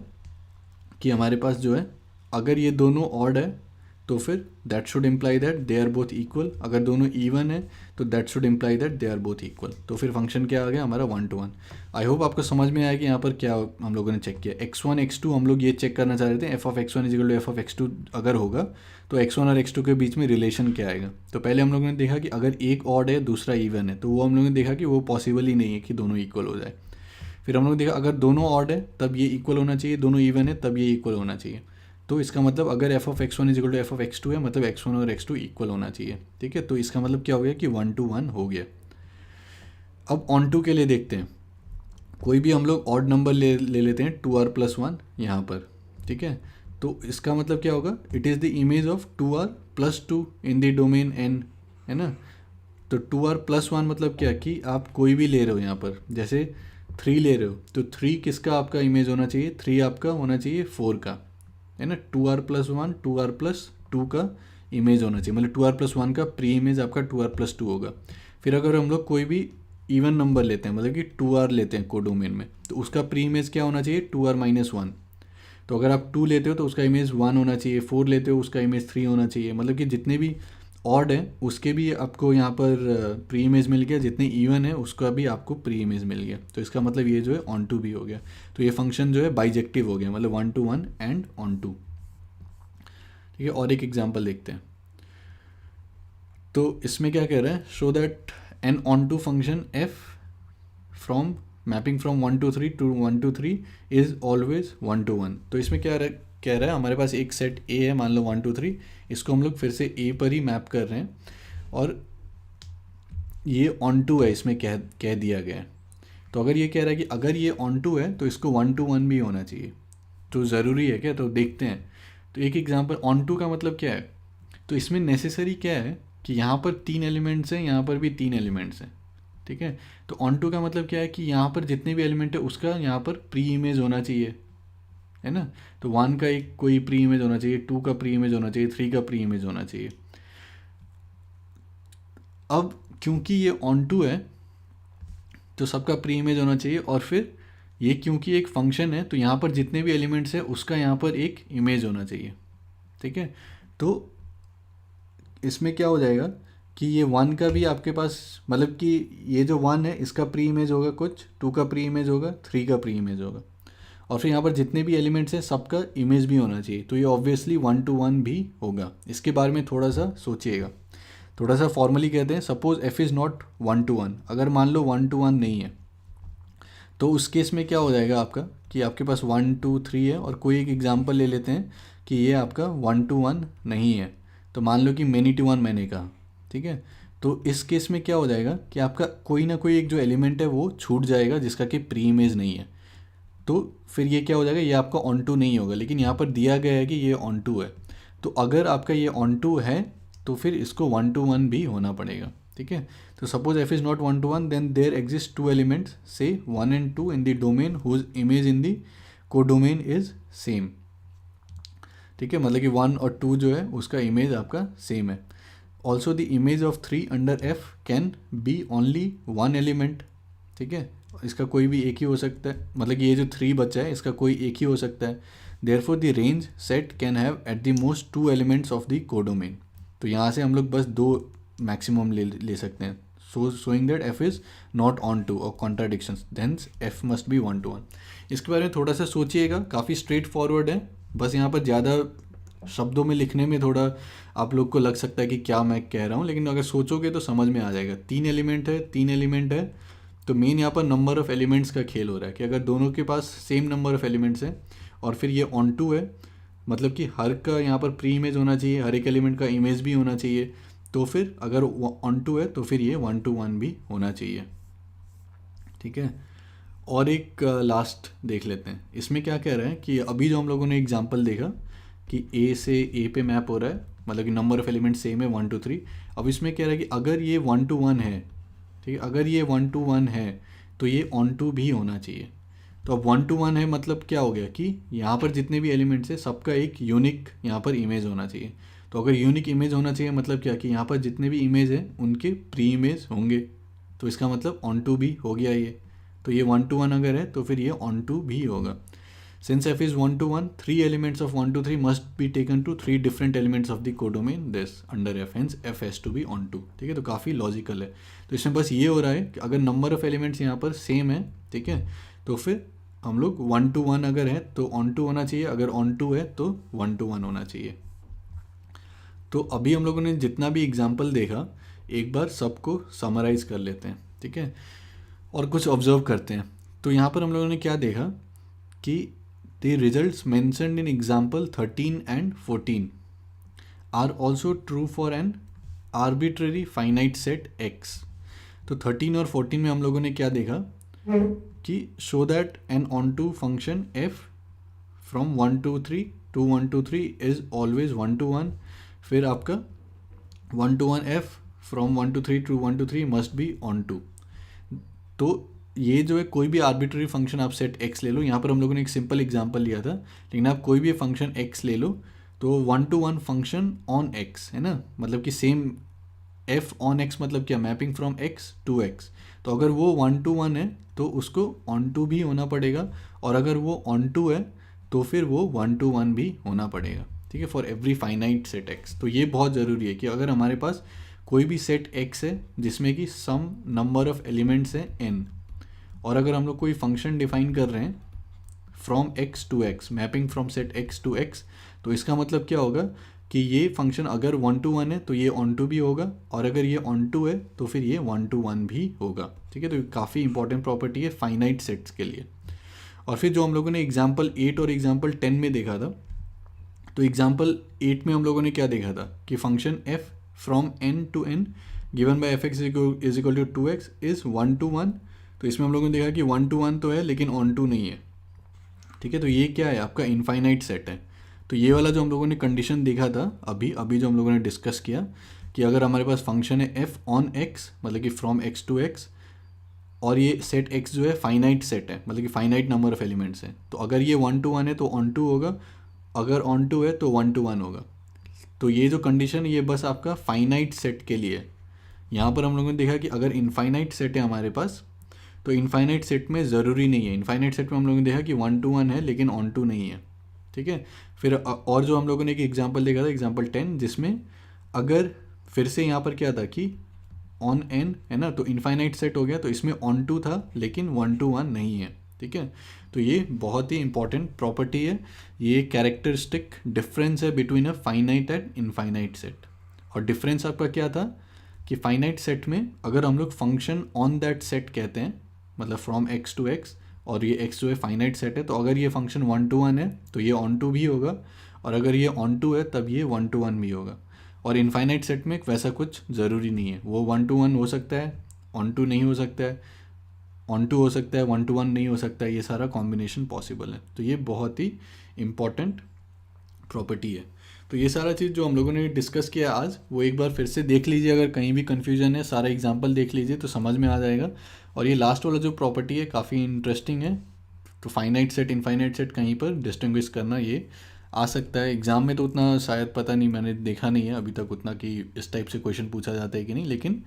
कि हमारे पास जो है अगर ये दोनों ऑड है तो फिर that should imply that they are both equal. अगर दोनों इवन है तो that should imply that they are both equal. तो फिर फंक्शन क्या आ गया हमारा 1 to 1। आई होप आपको समझ में आया कि यहाँ पर क्या हम लोगों ने चेक किया। x1 x2 हम लोग ये चेक करना चाह रहे थे, f of x1 is equal to F of x2 अगर होगा तो x1 और x2 के बीच में रिलेशन क्या आएगा। तो पहले हम लोगों ने देखा कि अगर एक ऑड है दूसरा इवन है तो वो हम लोगों ने देखा कि वो पॉसिबल ही नहीं है कि दोनों इक्वल हो जाए। फिर हम लोग देखा अगर दोनों ऑड है तब ये इक्वल होना चाहिए, दोनों इवन है तब ये इक्वल होना चाहिए। तो इसका मतलब अगर f of x1 is equal to F of x2 है मतलब x1 और x2 इक्वल होना चाहिए, ठीक है। तो इसका मतलब क्या हो गया कि 1 to 1 हो गया। अब ऑन टू के लिए देखते हैं, कोई भी हम लोग ऑड नंबर ले लेते हैं 2r प्लस वन यहाँ पर, ठीक है। तो इसका मतलब क्या होगा, it is the image of 2r plus two in the domain n, है ना। तो 2r प्लस वन मतलब क्या कि आप कोई भी ले रहे हो यहाँ पर, जैसे 3 ले रहे हो तो 3 किसका आपका इमेज होना चाहिए, 3 आपका होना चाहिए 4 का, है ना। 2r plus one 2r plus two का इमेज होना चाहिए, मतलब 2r प्लस वन का प्री इमेज आपका 2r प्लस टू होगा। फिर अगर हम लोग कोई भी इवन नंबर लेते हैं, मतलब कि 2r लेते हैं कोडोमेन में, तो उसका प्री इमेज क्या होना चाहिए, 2r-1। तो अगर आप 2 लेते हो तो उसका इमेज 1 होना चाहिए, 4 लेते हो उसका इमेज 3 होना चाहिए, मतलब कि जितने भी ऑड है उसके भी आपको यहाँ पर प्री इमेज मिल गया, जितने इवन है उसका भी आपको प्री इमेज मिल गया। तो इसका मतलब ये जो है ऑन टू भी हो गया। तो ये फंक्शन जो है बाइजेक्टिव हो गया, मतलब 1 to 1 एंड ऑन टू। ठीक है, और एक एग्जांपल देखते हैं। तो इसमें क्या कह रहा है, show that an onto function f from mapping from 1 to 3 to 1 to 3 is always 1 to 1। तो इसमें क्या कह रहा है, हमारे पास एक सेट ए है, मान लो 1 to 3, इसको हम लोग फिर से ए पर ही मैप कर रहे हैं, और ये ऑन टू है, इसमें कह दिया गया है। तो अगर ये कह रहा है कि अगर ये ऑन टू है तो इसको 1 to 1 भी होना चाहिए, तो ज़रूरी है क्या, तो देखते हैं। तो एक एग्जांपल, ऑन टू का मतलब क्या है, तो इसमें नेसेसरी क्या है कि यहाँ पर 3 एलिमेंट्स हैं, यहाँ पर भी 3 एलिमेंट्स हैं। ठीक है, तो ऑन टू का मतलब क्या है कि यहाँ पर जितने भी एलिमेंट है उसका यहाँ पर प्री इमेज होना चाहिए, है ना। तो 1 का एक कोई प्री इमेज होना चाहिए, 2 का प्री इमेज होना चाहिए, 3 का प्री इमेज होना चाहिए। अब क्योंकि ये ऑन टू है तो सबका प्री इमेज होना चाहिए, और फिर ये क्योंकि एक फंक्शन है तो यहाँ पर जितने भी एलिमेंट्स हैं उसका यहाँ पर एक इमेज होना चाहिए। ठीक है, तो इसमें क्या हो जाएगा कि ये 1 का भी आपके पास, मतलब कि ये जो 1 है इसका प्री इमेज होगा कुछ, 2 का प्री इमेज होगा, 3 का प्री इमेज होगा, और फिर यहाँ पर जितने भी एलिमेंट्स हैं सबका इमेज भी होना चाहिए। तो ये ऑब्वियसली 1 to 1 भी होगा। इसके बारे में थोड़ा सा सोचिएगा, थोड़ा सा फॉर्मली कहते हैं। Suppose f is not 1 to 1, अगर मान लो 1 to 1 नहीं है तो उस केस में क्या हो जाएगा आपका कि आपके पास 1 2 3 है, और कोई एक एग्जांपल ले लेते हैं कि ये आपका 1 to 1 नहीं है। तो मान लो कि मैनी टू 1 मैंने कहा, ठीक है। तो इस केस में क्या हो जाएगा कि आपका कोई ना कोई एक जो एलिमेंट है वो छूट जाएगा जिसका कि प्री इमेज नहीं है। तो फिर ये क्या हो जाएगा, ये आपका ऑन टू नहीं होगा, लेकिन यहाँ पर दिया गया है कि ये ऑन टू है। तो अगर आपका ये ऑन टू है तो फिर इसको 1 to 1 भी होना पड़ेगा। ठीक है, तो suppose f is not 1 to 1, then there exist 2 elements say 1 and 2 in the domain whose image in the codomain is same. ठीक है, मतलब कि 1 और 2 जो है उसका इमेज आपका सेम है। Also the image of 3 under F can be only 1 element. ठीक है, इसका कोई भी एक ही हो सकता है, मतलब कि ये जो 3 बचा है इसका कोई एक ही हो सकता है। Therefore the range set can have at the most 2 elements of the codomain. तो यहाँ से हम लोग बस 2 मैक्सिमम ले सकते हैं। So showing that F is not onto और contradictions, thence F must be 1 to 1। इसके बारे में थोड़ा सा सोचिएगा, काफ़ी स्ट्रेट फॉरवर्ड है, बस यहाँ पर ज़्यादा शब्दों में लिखने में थोड़ा आप लोग को लग सकता है कि क्या मैं कह रहा हूँ, लेकिन अगर सोचोगे तो समझ में आ जाएगा। 3 एलिमेंट है, तो मेन यहाँ पर नंबर ऑफ़ एलिमेंट्स का खेल हो रहा है कि अगर दोनों के पास सेम नंबर ऑफ़ एलिमेंट्स हैं और फिर ये ऑन टू है, मतलब कि हर का यहाँ पर प्री इमेज होना चाहिए, हर एक एलिमेंट का इमेज भी होना चाहिए। तो फिर अगर ऑन टू है तो फिर ये 1 to 1 भी होना चाहिए। ठीक है, और एक लास्ट देख लेते हैं। इसमें क्या कह रहे हैं कि अभी जो हम लोगों ने एग्जांपल देखा कि ए से ए पे मैप हो रहा है, मतलब कि नंबर ऑफ़ एलिमेंट सेम है 1 to 3। अब इसमें कह रहा है कि अगर ये 1 to 1 है, ठीक है, अगर ये 1 to 1 है तो ये ऑन टू भी होना चाहिए। तो अब 1 to 1 है मतलब क्या हो गया कि यहाँ पर जितने भी एलिमेंट्स हैं सबका एक यूनिक यहाँ पर इमेज होना चाहिए। तो अगर यूनिक इमेज होना चाहिए मतलब क्या कि यहाँ पर जितने भी इमेज हैं उनके प्री इमेज होंगे, तो इसका मतलब ऑन टू भी हो गया ये। तो ये 1 to 1 अगर है तो फिर ये ऑन टू भी होगा। Since f is 1 to 1, 3 elements of 1 to 3 must be taken to 3 different elements of the codomain this under f, hence f has to be onto. ठीक है, तो काफ़ी लॉजिकल है। तो इसमें बस ये हो रहा है कि अगर नंबर ऑफ़ एलिमेंट्स यहाँ पर सेम है, ठीक है, तो फिर हम लोग 1 to 1 अगर है तो ऑन टू होना चाहिए, अगर ऑन टू है तो 1 to 1 होना चाहिए। तो अभी हम लोगों ने जितना भी एग्जाम्पल देखा एक बार सबको समराइज कर लेते हैं। ठीक है, और कुछ ऑब्जर्व करते हैं। तो यहाँ पर हम लोगों ने क्या देखा कि the results mentioned in example 13 and 14 are also true for an arbitrary finite set x. तो 13 और 14 में हम लोगों ने क्या देखा कि show that an onto function f from 1 to 3 to 1 to 3 is always 1 to 1। फिर आपका 1 to 1 f from 1 to 3 to 1 to 3 must be onto. तो ये जो है कोई भी आर्बिट्ररी फंक्शन आप सेट एक्स ले लो, यहाँ पर हम लोगों ने एक सिंपल एग्जांपल लिया था, लेकिन आप कोई भी फंक्शन एक्स ले लो तो 1 to 1 फंक्शन ऑन एक्स है ना, मतलब कि सेम एफ ऑन एक्स मतलब क्या, mapping from x to x. तो अगर वो 1 to 1 है तो उसको ऑन टू भी होना पड़ेगा, और अगर वो ऑन टू है तो फिर वो 1 to 1 भी होना पड़ेगा, ठीक है, for every finite set x. तो ये बहुत ज़रूरी है कि अगर हमारे पास कोई भी सेट एक्स है जिसमें कि सम नंबर ऑफ एलिमेंट्स हैं n, और अगर हम लोग कोई फंक्शन डिफाइन कर रहे हैं from x to x, mapping from set x to x, तो इसका मतलब क्या होगा कि ये फंक्शन अगर 1 to 1 है तो ये ऑन टू भी होगा, और अगर ये ऑन टू है तो फिर ये 1 to 1 भी होगा, ठीक है। तो ये काफ़ी इंपॉर्टेंट प्रॉपर्टी है फाइनाइट सेट्स के लिए। और फिर जो हम लोगों ने एग्जाम्पल 8 और एग्जाम्पल 10 में देखा था, तो एग्जाम्पल 8 में हम लोगों ने क्या देखा था कि function f from n to n given by f x is equal to 2x is 1 to 1। तो इसमें हम लोगों ने देखा कि 1 to 1 तो है लेकिन ऑन टू नहीं है, ठीक है। तो ये क्या है, आपका इनफाइनाइट सेट है। तो ये वाला जो हम लोगों ने कंडीशन देखा था अभी जो हम लोगों ने डिस्कस किया कि अगर हमारे पास फंक्शन है f ऑन x मतलब कि फ्रॉम x टू x, और ये सेट x जो है फाइनाइट सेट है मतलब कि फाइनाइट नंबर ऑफ एलिमेंट्स हैं, तो अगर ये 1 to 1 है तो ऑन टू होगा, अगर ऑन टू है तो 1 to 1 होगा। तो ये जो कंडीशन ये बस आपका फाइनाइट सेट के लिए है। यहाँ पर हम लोगों ने देखा कि अगर इनफाइनाइट सेट है हमारे पास, तो इनफाइनाइट सेट में ज़रूरी नहीं है, इनफाइनाइट सेट में हम लोगों ने देखा कि 1 to 1 है लेकिन ऑन टू नहीं है, ठीक है। फिर और जो हम लोगों ने एक एग्जांपल देखा था एग्जांपल 10, जिसमें अगर फिर से यहाँ पर क्या था कि ऑन n है ना, तो इनफाइनाइट सेट हो गया, तो इसमें ऑन टू था लेकिन 1 to 1 नहीं है, ठीक है। तो ये बहुत ही इंपॉर्टेंट प्रॉपर्टी है, ये कैरेक्टरिस्टिक डिफरेंस है between a finite and infinite set. और डिफरेंस आपका क्या था कि फाइनाइट सेट में अगर हम लोग फंक्शन ऑन दैट सेट कहते हैं मतलब फ्रॉम एक्स टू एक्स, और ये एक्स जो है फाइनाइट सेट है, तो अगर ये फंक्शन 1 to 1 है तो ये ऑन टू भी होगा, और अगर ये ऑन टू है तब ये 1 to 1 भी होगा। और इनफाइनाइट सेट में वैसा कुछ ज़रूरी नहीं है, वो 1 to 1 हो सकता है, ऑन टू नहीं हो सकता है, ऑन टू हो सकता है, 1 to 1 नहीं हो सकता है, ये सारा कॉम्बिनेशन पॉसिबल है। तो ये बहुत ही इम्पॉर्टेंट प्रॉपर्टी है। तो ये सारा चीज़ जो हम लोगों ने डिस्कस किया आज, वो एक बार फिर से देख लीजिए, अगर कहीं भी कन्फ्यूजन है सारा एग्जाम्पल देख लीजिए तो समझ में आ जाएगा। और ये लास्ट वाला जो प्रॉपर्टी है काफ़ी इंटरेस्टिंग है, तो फाइनाइट सेट इनफाइनाइट सेट कहीं पर डिस्टिंग्विश करना ये आ सकता है एग्ज़ाम में, तो उतना शायद पता नहीं, मैंने देखा नहीं है अभी तक उतना कि इस टाइप से क्वेश्चन पूछा जाता है कि नहीं, लेकिन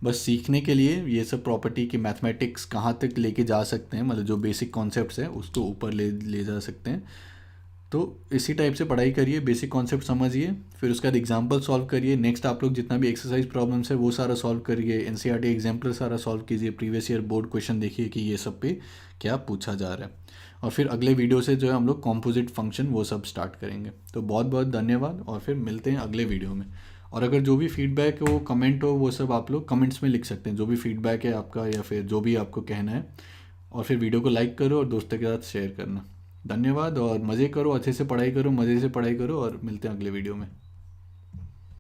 बस सीखने के लिए ये सब प्रॉपर्टी की मैथमेटिक्स कहाँ तक लेके जा सकते हैं, मतलब जो बेसिक कॉन्सेप्ट्स हैं उसको ऊपर ले जा सकते हैं। तो इसी टाइप से पढ़ाई करिए, बेसिक कॉन्सेप्ट समझिए, फिर उसके बाद एग्जाम्पल सॉल्व करिए। नेक्स्ट आप लोग जितना भी एक्सरसाइज प्रॉब्लम्स है वो सारा सॉल्व करिए, एनसीईआरटी एग्जाम्पल सारा सॉल्व कीजिए, प्रीवियस ईयर बोर्ड क्वेश्चन देखिए कि ये सब पे क्या पूछा जा रहा है। और फिर अगले वीडियो से जो है हम लोग कॉम्पोजिट फंक्शन वो सब स्टार्ट करेंगे। तो बहुत बहुत धन्यवाद, और फिर मिलते हैं अगले वीडियो में। और अगर जो भी फीडबैक हो, कमेंट हो, वो सब आप लोग कमेंट्स में लिख सकते हैं, जो भी फीडबैक है आपका या फिर जो भी आपको कहना है। और फिर वीडियो को लाइक करो और दोस्तों के साथ शेयर करना। धन्यवाद, और मज़े करो, अच्छे से पढ़ाई करो, मज़े से पढ़ाई करो, और मिलते हैं अगले वीडियो में।